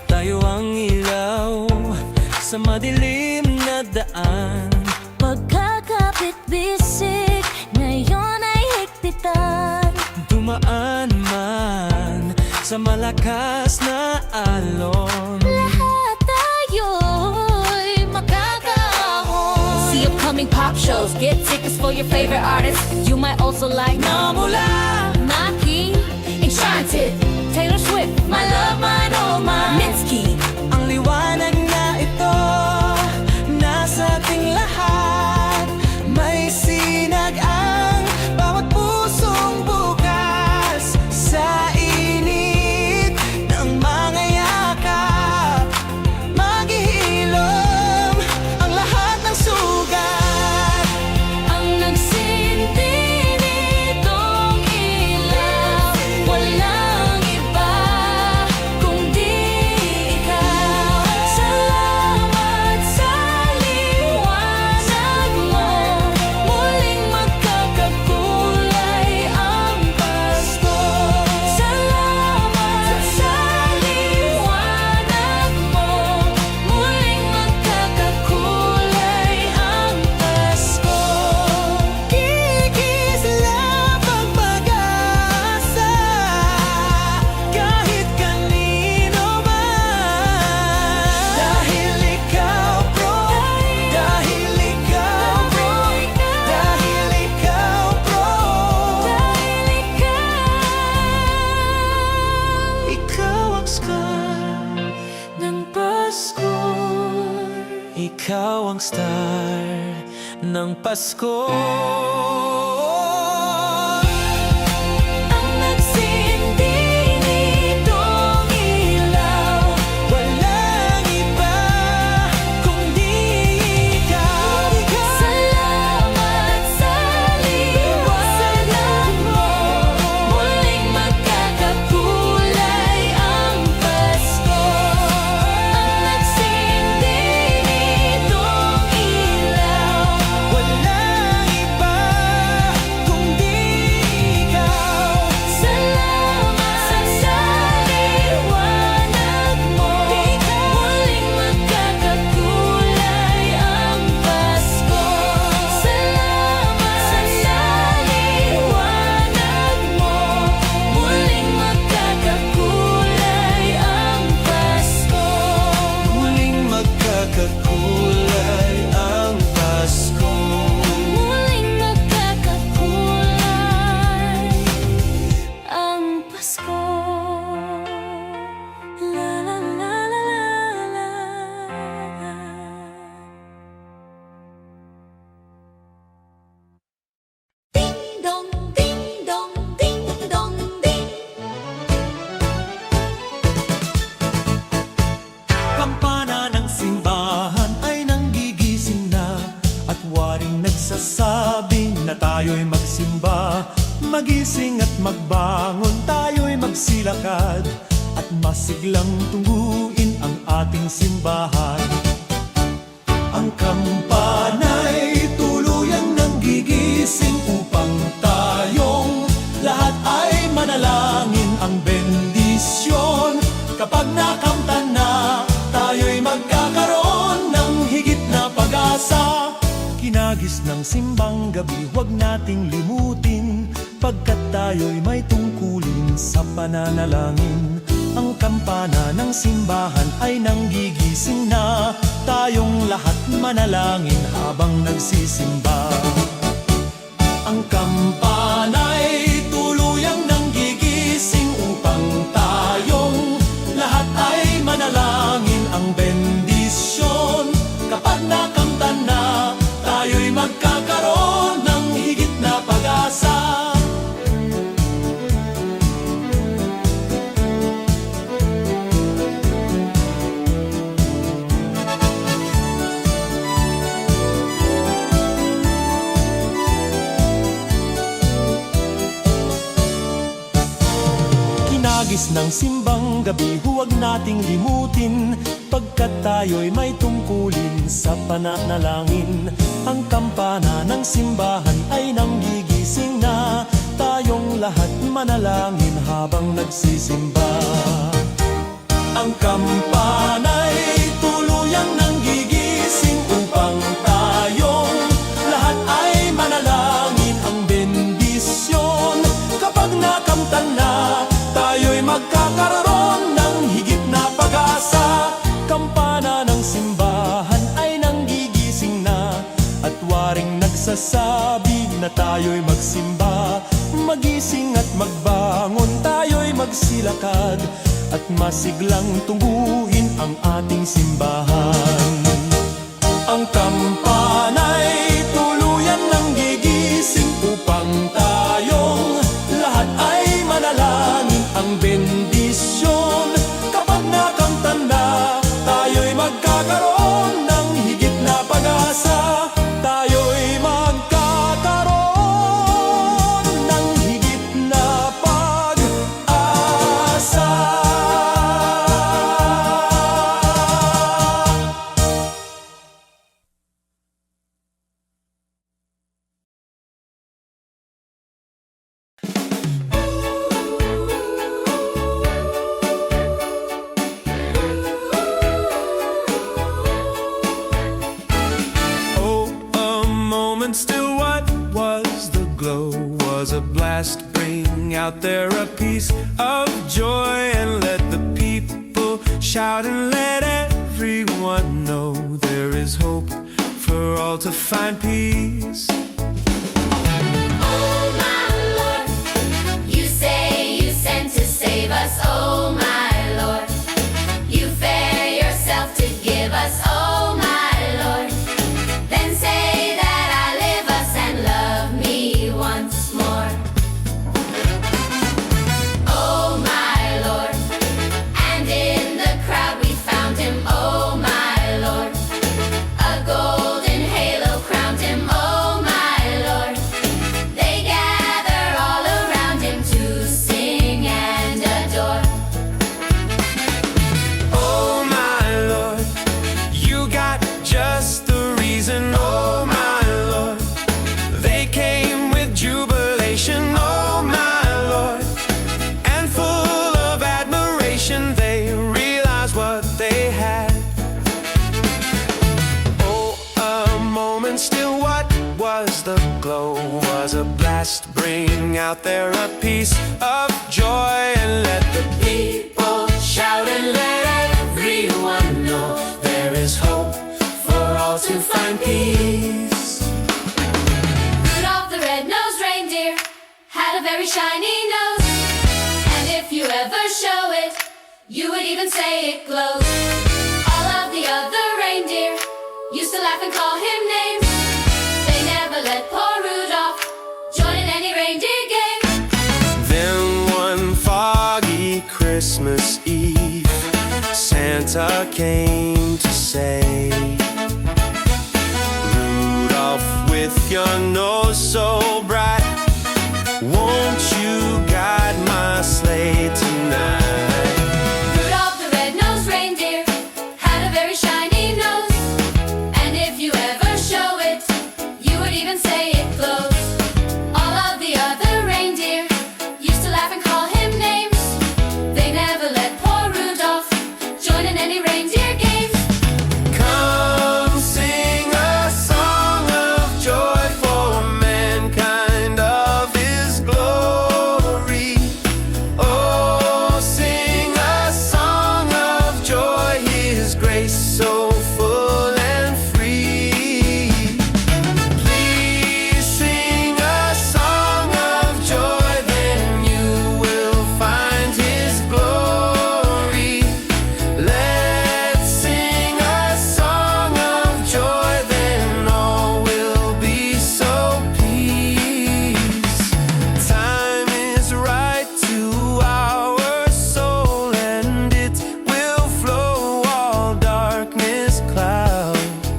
[SPEAKER 1] tayo ang ilaw sa madilim na daan.
[SPEAKER 2] Pagkakapit-bisik, ngayon ay higpitan.
[SPEAKER 1] Dumaan man sa malakas na alon,
[SPEAKER 2] Lahat tayo'y makakaahon. See upcoming pop shows, get tickets for your favorite artists. You might also like
[SPEAKER 1] Namula,
[SPEAKER 2] Naki, Enchanted, Taylor Swift, My Love, Mine, Oh Mine, Mitski.
[SPEAKER 1] ang liwanag na ito nasa ating lahat. May sinag ang bawat pusong bukas. Sa init ng mga yakap, maghihilom ang lahat ng sugat.
[SPEAKER 2] Ang nagsindi nitong ilaw, walang iba kundi ikaw. Salamat sa liwanag mo, muling magkakakulay ang Pasko. Salamat sa liwanag mo, muling magkakakulay ang Pasko.
[SPEAKER 1] Kikislap ang pag-asa kahit kanino man. Dahil ikaw, bro. Dahil ikaw, bro. Dahil ikaw, bro. Ikaw ang star
[SPEAKER 2] Ng Pasko.
[SPEAKER 1] Ikaw ang star ng Pasko.
[SPEAKER 2] Ang nagsindi nitong ilaw,
[SPEAKER 1] Walang iba kundi ikaw.
[SPEAKER 2] salamat sa liwanag mo, muling magkakakulay ang Pasko. Ang nagsindi nitong ilaw,
[SPEAKER 1] Walang iba
[SPEAKER 6] nagsasabi na tayo'y magsimba, magising at magbangon, tayo'y magsilakad at masiglang tungguin ang ating simbahan. Ang kampana'y tuluyang nanggigising upang tayong lahat ay manalangin. Ang bendisyon kapag nakamtan na, tayo'y magkakaroon ng higit na pag-asa. Kinagis ng simbang gabi, huwag nating limutin, pagkat tayo'y may tungkulin sa pananalangin. Ang kampana ng simbahan ay nanggigising na, tayong lahat manalangin habang nagsisimba. Ang kampana'y tuluyang nanggigising upang tayong lahat ay manalangin. Ang bendisyon kapag nakamtan na, tayo'y magkakaroon ng higit na pag-asa. Kinagis ng simbang gabi, huwag nating limutin, pagkat tayo'y may tungkulin sa pananalangin. Ang kampana ng simbahan ay nanggigising na, tayong lahat manalangin habang nagsisimba. Ang kampana'y tuluyang nanggigising upang tayong lahat ay manalangin. Ang bendisyon kapag nakamtan na, tayo'y magkakaroon ng higit na pag-asa. Kampana ng simbahan ay nanggigising na, at waring nagsasabi na tayo'y magsimba. Magising at magbangon, tayo'y magsilakad at masiglang tungguin ang ating simbahan. Ang kampana'y tuluyan nanggigising upang tayong lahat ay manalangin. Ang bendisyon kapag nakamtan na, tayo'y magkakaroon ng higit na pag-asa. Tayo'y magkakaroon ng higit na pag-asa.
[SPEAKER 4] Still, what was the glow? Was a blast bring out there a piece of joy, and let the people shout and let everyone know there is hope for all to find peace.
[SPEAKER 2] Oh my Lord, you say you sent to save us. Oh my Lord, you fare yourself to give us. Oh my Lord, then say that I live us and love me once more. Oh my Lord, and in the crowd we found him. Oh my Lord, a golden halo crowned him. Oh my Lord, they gather all around him to sing and adore.
[SPEAKER 4] Oh my Lord, you got just the reason. Oh my Lord, they came with jubilation. Oh my Lord, and full of admiration, they realized what they had. Oh, a moment still, what was the glow? Was a blast bring out there a piece of joy, and let the people shout and let everyone know there is hope for all to find peace.
[SPEAKER 2] Rudolph the red-nosed reindeer had a very shiny nose, and if you ever show it, you would even say it glows. All of the other reindeer used to laugh and call him names. They never let poor Rudolph join in any reindeer game.
[SPEAKER 4] Then one foggy Christmas Eve, Santa came to say, Rudolph, with young nose so bright. Won't you guide my sleigh tonight?
[SPEAKER 2] Rudolph the red-nosed reindeer had a very shiny nose, and if you ever show it, you would even say it glows. All of the other reindeer used to laugh and call him names. They never let poor Rudolph join in any reindeer games.
[SPEAKER 4] Come sing a song of joy for mankind of his glory. Oh, sing a song of joy, his grace so full and free. Please sing a song of joy, then you will find his glory. Let's sing a song of joy, then all will be so pleased. Time is right to our soul, and it will flow all darkness cloud.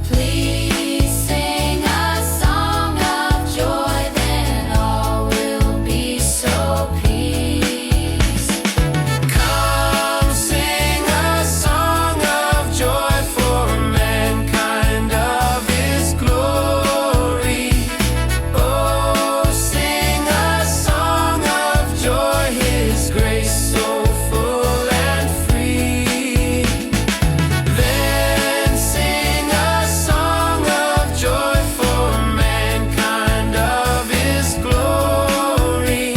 [SPEAKER 2] Please sing a song of joy, then all will be so peace.
[SPEAKER 4] Come sing a song of joy for mankind of his glory. Oh, sing a song of joy, his grace so full and free. Then sing a song of joy for mankind of his glory.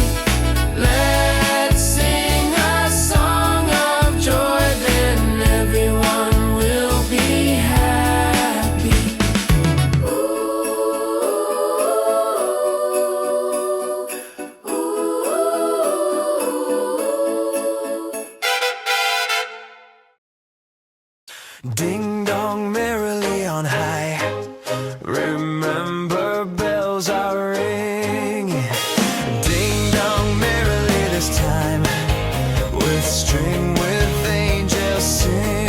[SPEAKER 4] Let's sing a song of joy, then everyone will be happy. Ding dong merrily on high. Remember, bells are ringing. Ding dong merrily this time, with string, with angels singing.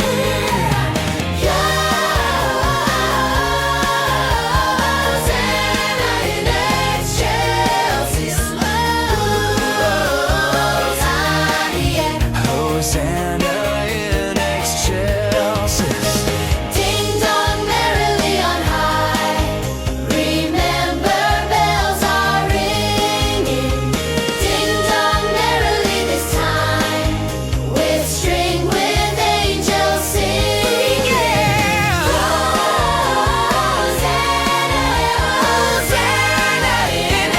[SPEAKER 4] Hosanna in excelsis.
[SPEAKER 2] Ding dong merrily on high. Remember, bells are ringing. Ding dong merrily this time, with string, with angels singing. Hosanna in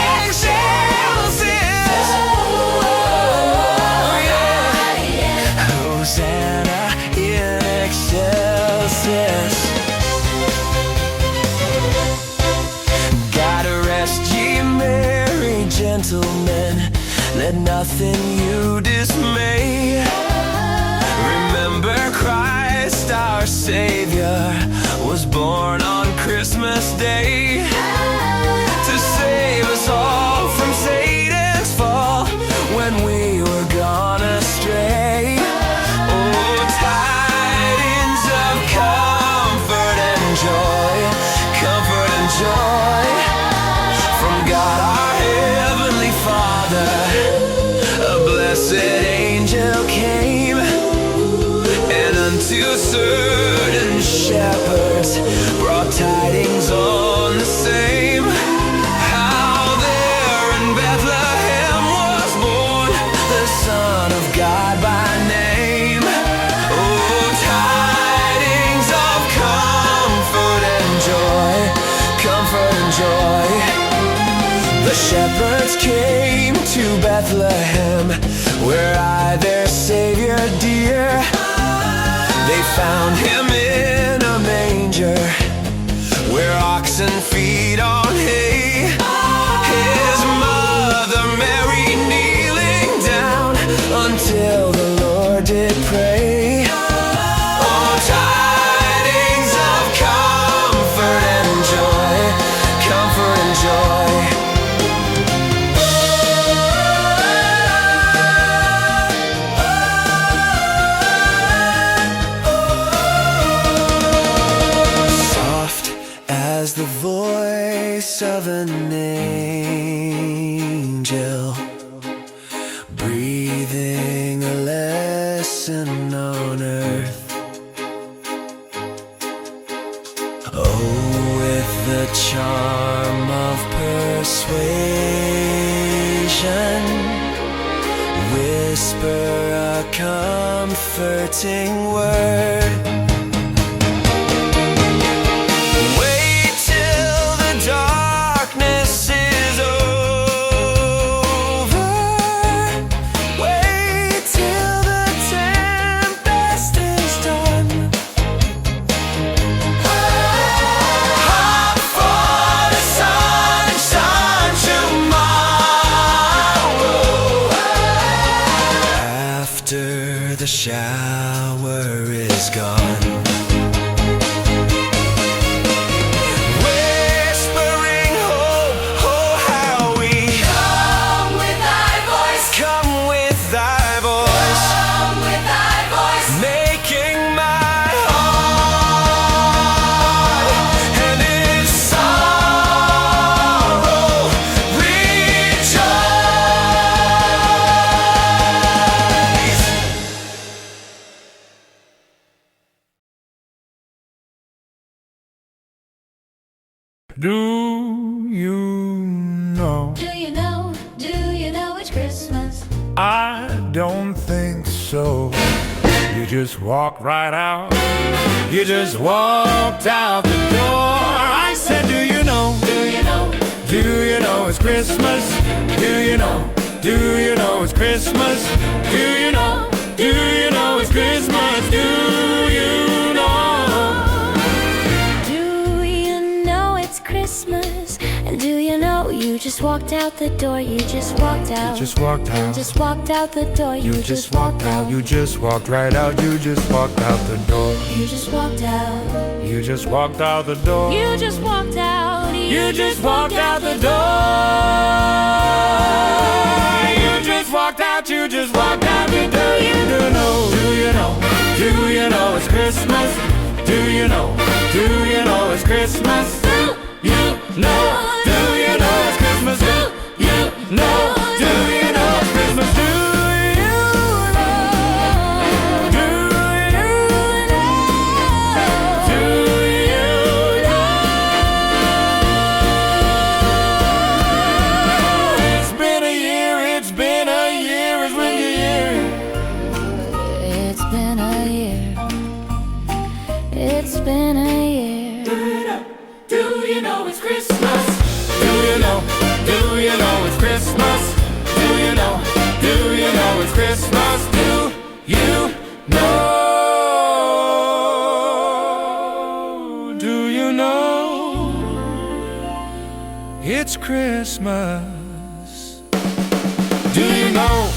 [SPEAKER 4] Hosanna in excelsis. God rest ye merry gentlemen, let nothing you dismay. Remember, Christ our Savior was born on Christmas Day to save us all from Satan's fall when we were gone astray. Oh, tidings of comfort and joy, comfort and joy from God our Heavenly Father. A blessed angel came, and unto certain shepherds brought tidings on the same, how there in Bethlehem was born the Son of God by name. Oh, tidings of comfort and joy, comfort and joy. The shepherds came to Bethlehem, where I their Savior dear. They found him in a manger, where oxen feed on hay. His mother Mary kneeling down until the Lord did pray. Oh, tidings of comfort and joy, comfort and joy. Soft as the voice of whisper a comforting word. Wait till the darkness is over. Wait till the tempest is done. Hope for the sunshine tomorrow. After the shower is gone. Whispering hope, oh how we come with thy voice, come with thy voice, come with thy voice, making my heart and its sorrow rejoice.
[SPEAKER 5] Do you know?
[SPEAKER 2] Do you know it's Christmas?
[SPEAKER 5] I don't think so. You just walked right out. You just walked out the door. I said, do you know? Do you know? Do you know it's Christmas? Do you know? Do you know it's Christmas? Do you know? Do you know it's Christmas? Do you know?
[SPEAKER 2] Do you know it's Christmas? And do you know you just walked out the door? You just walked out.
[SPEAKER 5] Just walked out.
[SPEAKER 2] Just walked out the door.
[SPEAKER 5] You just walked out. You just walked right out. You just walked out the door.
[SPEAKER 2] You just walked out.
[SPEAKER 5] You just walked out the door.
[SPEAKER 2] You just walked out.
[SPEAKER 5] You just walked out the door. You just walked out. You just walked out the door. You do know. Do you know? Do you know it's Christmas? Do you know? Do you know it's Christmas? Do you know? Do you know it's Christmas? Do you know? Do you know it's Christmas? Do you know? Do you know? Do you know? It's been a year. It's been a year. It's when you hear it.
[SPEAKER 2] It's been a year. It's been a year.
[SPEAKER 5] Do you know it's Christmas? Do you know? Do you know it's Christmas? Do you know? Do you know it's Christmas? Do you know? Do you know it's Christmas? Do you know?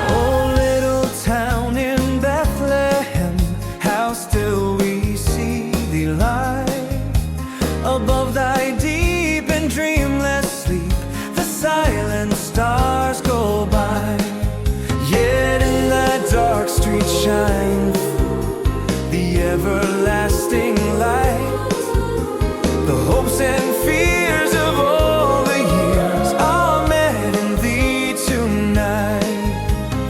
[SPEAKER 6] Oh, little town in Bethlehem, how still we see thee lie. Above thy deep and dreamless sleep, the silent stars go by. Yet in that dark street shine the everlasting light. The hopes and fears of all the years are met in thee tonight.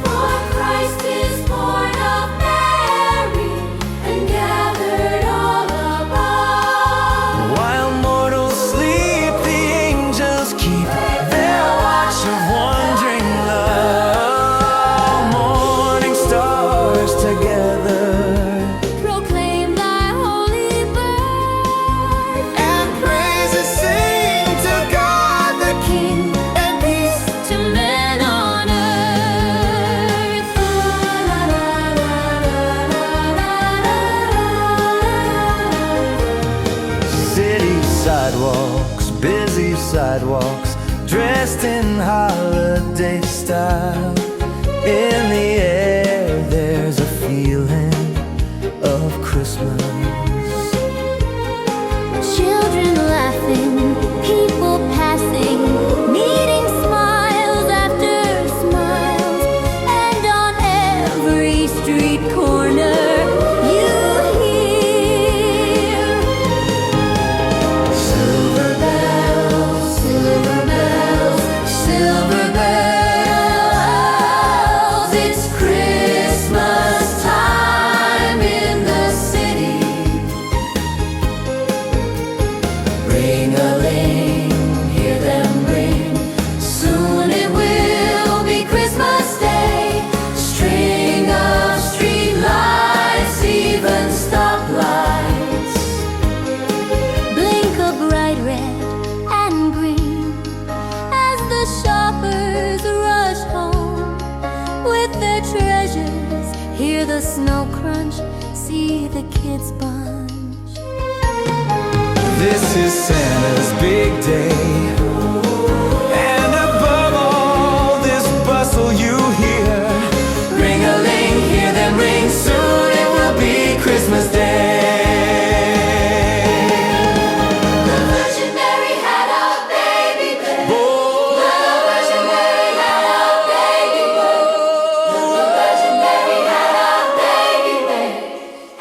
[SPEAKER 2] For Christ is born of Mary and gathered all above.
[SPEAKER 6] While mortals sleep, the angels keep their watch of wondering love. Morning stars together
[SPEAKER 2] Proclaim thy holy birth
[SPEAKER 6] and praises sing to God the King, and peace
[SPEAKER 2] to men on earth.
[SPEAKER 6] City sidewalks, busy sidewalks, dressed in holiday style. In the air, there's a feeling of Christmas.
[SPEAKER 2] Children laughing, people passing, meeting smiles after smiles, and on every street corner the snow crunch, see the kids bunch.
[SPEAKER 1] This is Santa's big day. And above all this bustle you hear, ring-a-ling, hear them ring, soon it will be Christmas Day.
[SPEAKER 2] The Virgin Mary had a baby babe. The Virgin Mary had a baby babe. The Virgin Mary had a baby babe.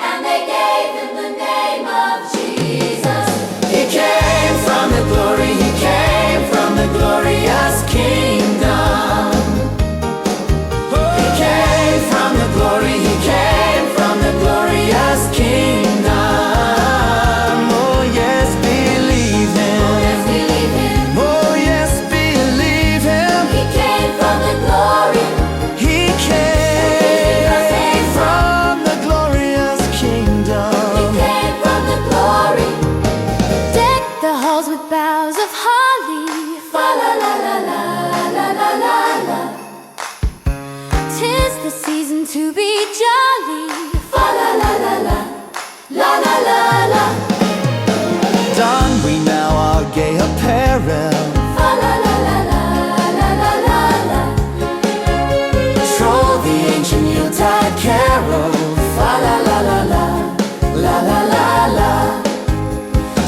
[SPEAKER 2] And they gave him the name of Jesus.
[SPEAKER 1] He came from the glory, he came from the glorious kingdom. He came from the glory, he came from the glorious kingdom. Oh yes, believe him.
[SPEAKER 2] Yes, believe him.
[SPEAKER 1] Oh yes, believe him.
[SPEAKER 2] He came from the glory.
[SPEAKER 1] He came from the glorious
[SPEAKER 2] He
[SPEAKER 1] kingdom.
[SPEAKER 2] came from the glory. Deck the halls with boughs of holly. Fa la la la la la la la la. 'Tis the season to be jolly. Fa la la la la la la la la.
[SPEAKER 1] Don we now our gay apparel.
[SPEAKER 2] Fa la la la la la la la la.
[SPEAKER 1] Troll the ancient Yuletide carol. Fa la la la la la la la la.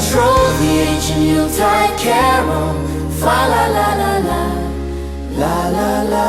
[SPEAKER 1] Troll the ancient Yuletide carol. Fa la la la la la la la.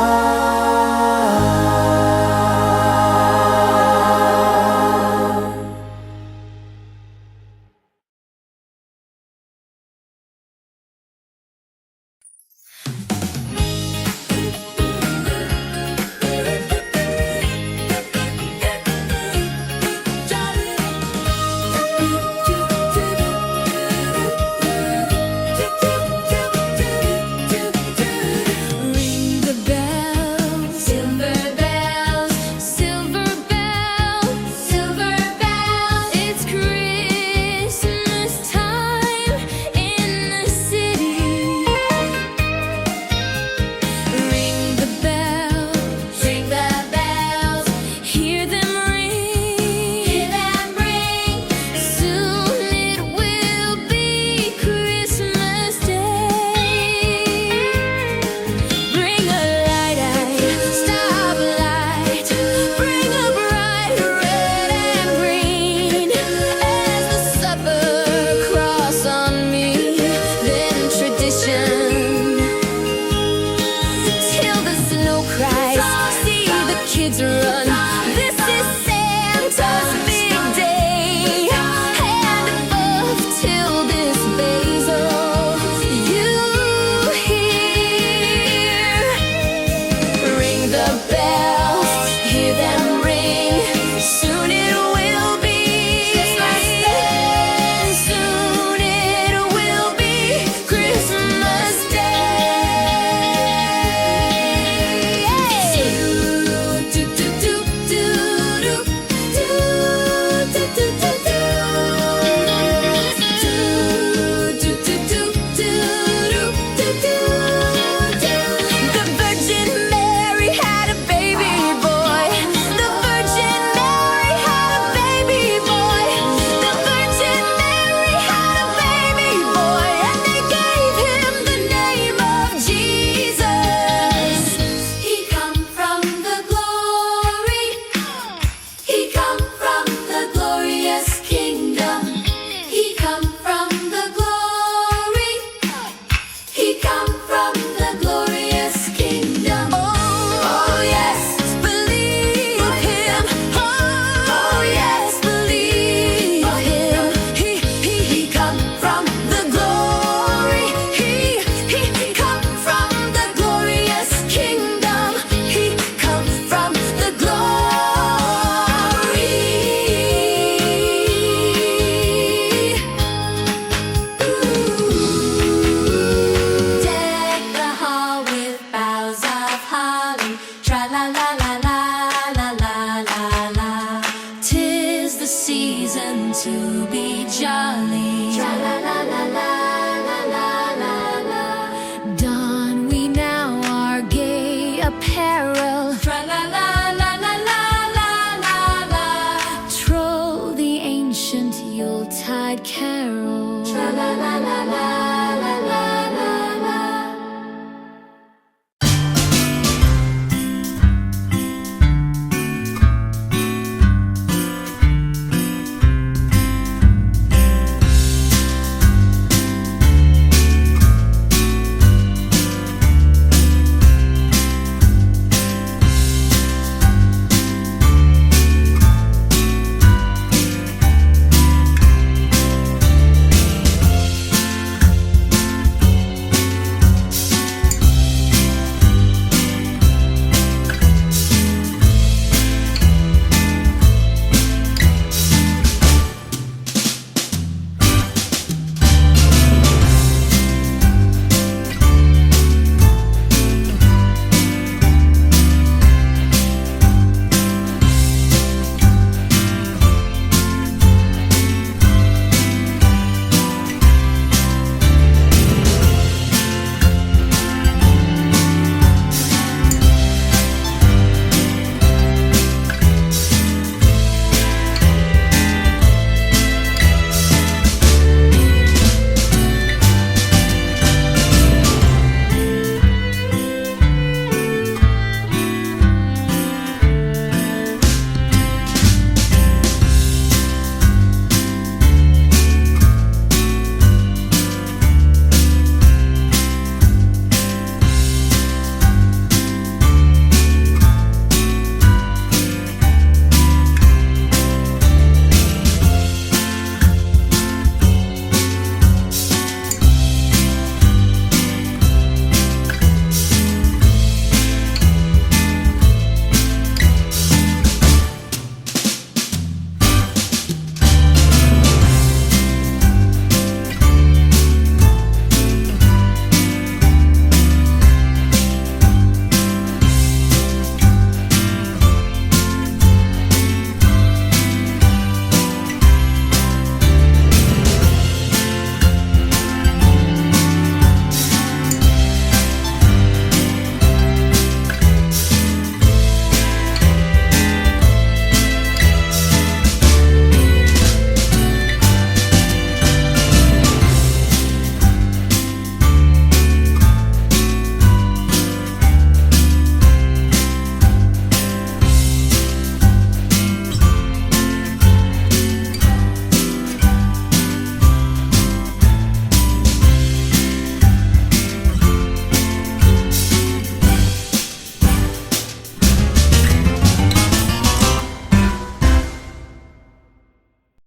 [SPEAKER 2] Ring the bells, silver bells, silver bells, silver bells. It's Christmas time in the city. Ring the bells, hear them ring, Soon it will be Christmas Day. Bring a light-eyed stoplight, bring a bright red and green. As the supper cross on me, then tradition. Till the snow cries, see the kids run. This is Santa's big day. And above till this basil you hear. Ring the bell.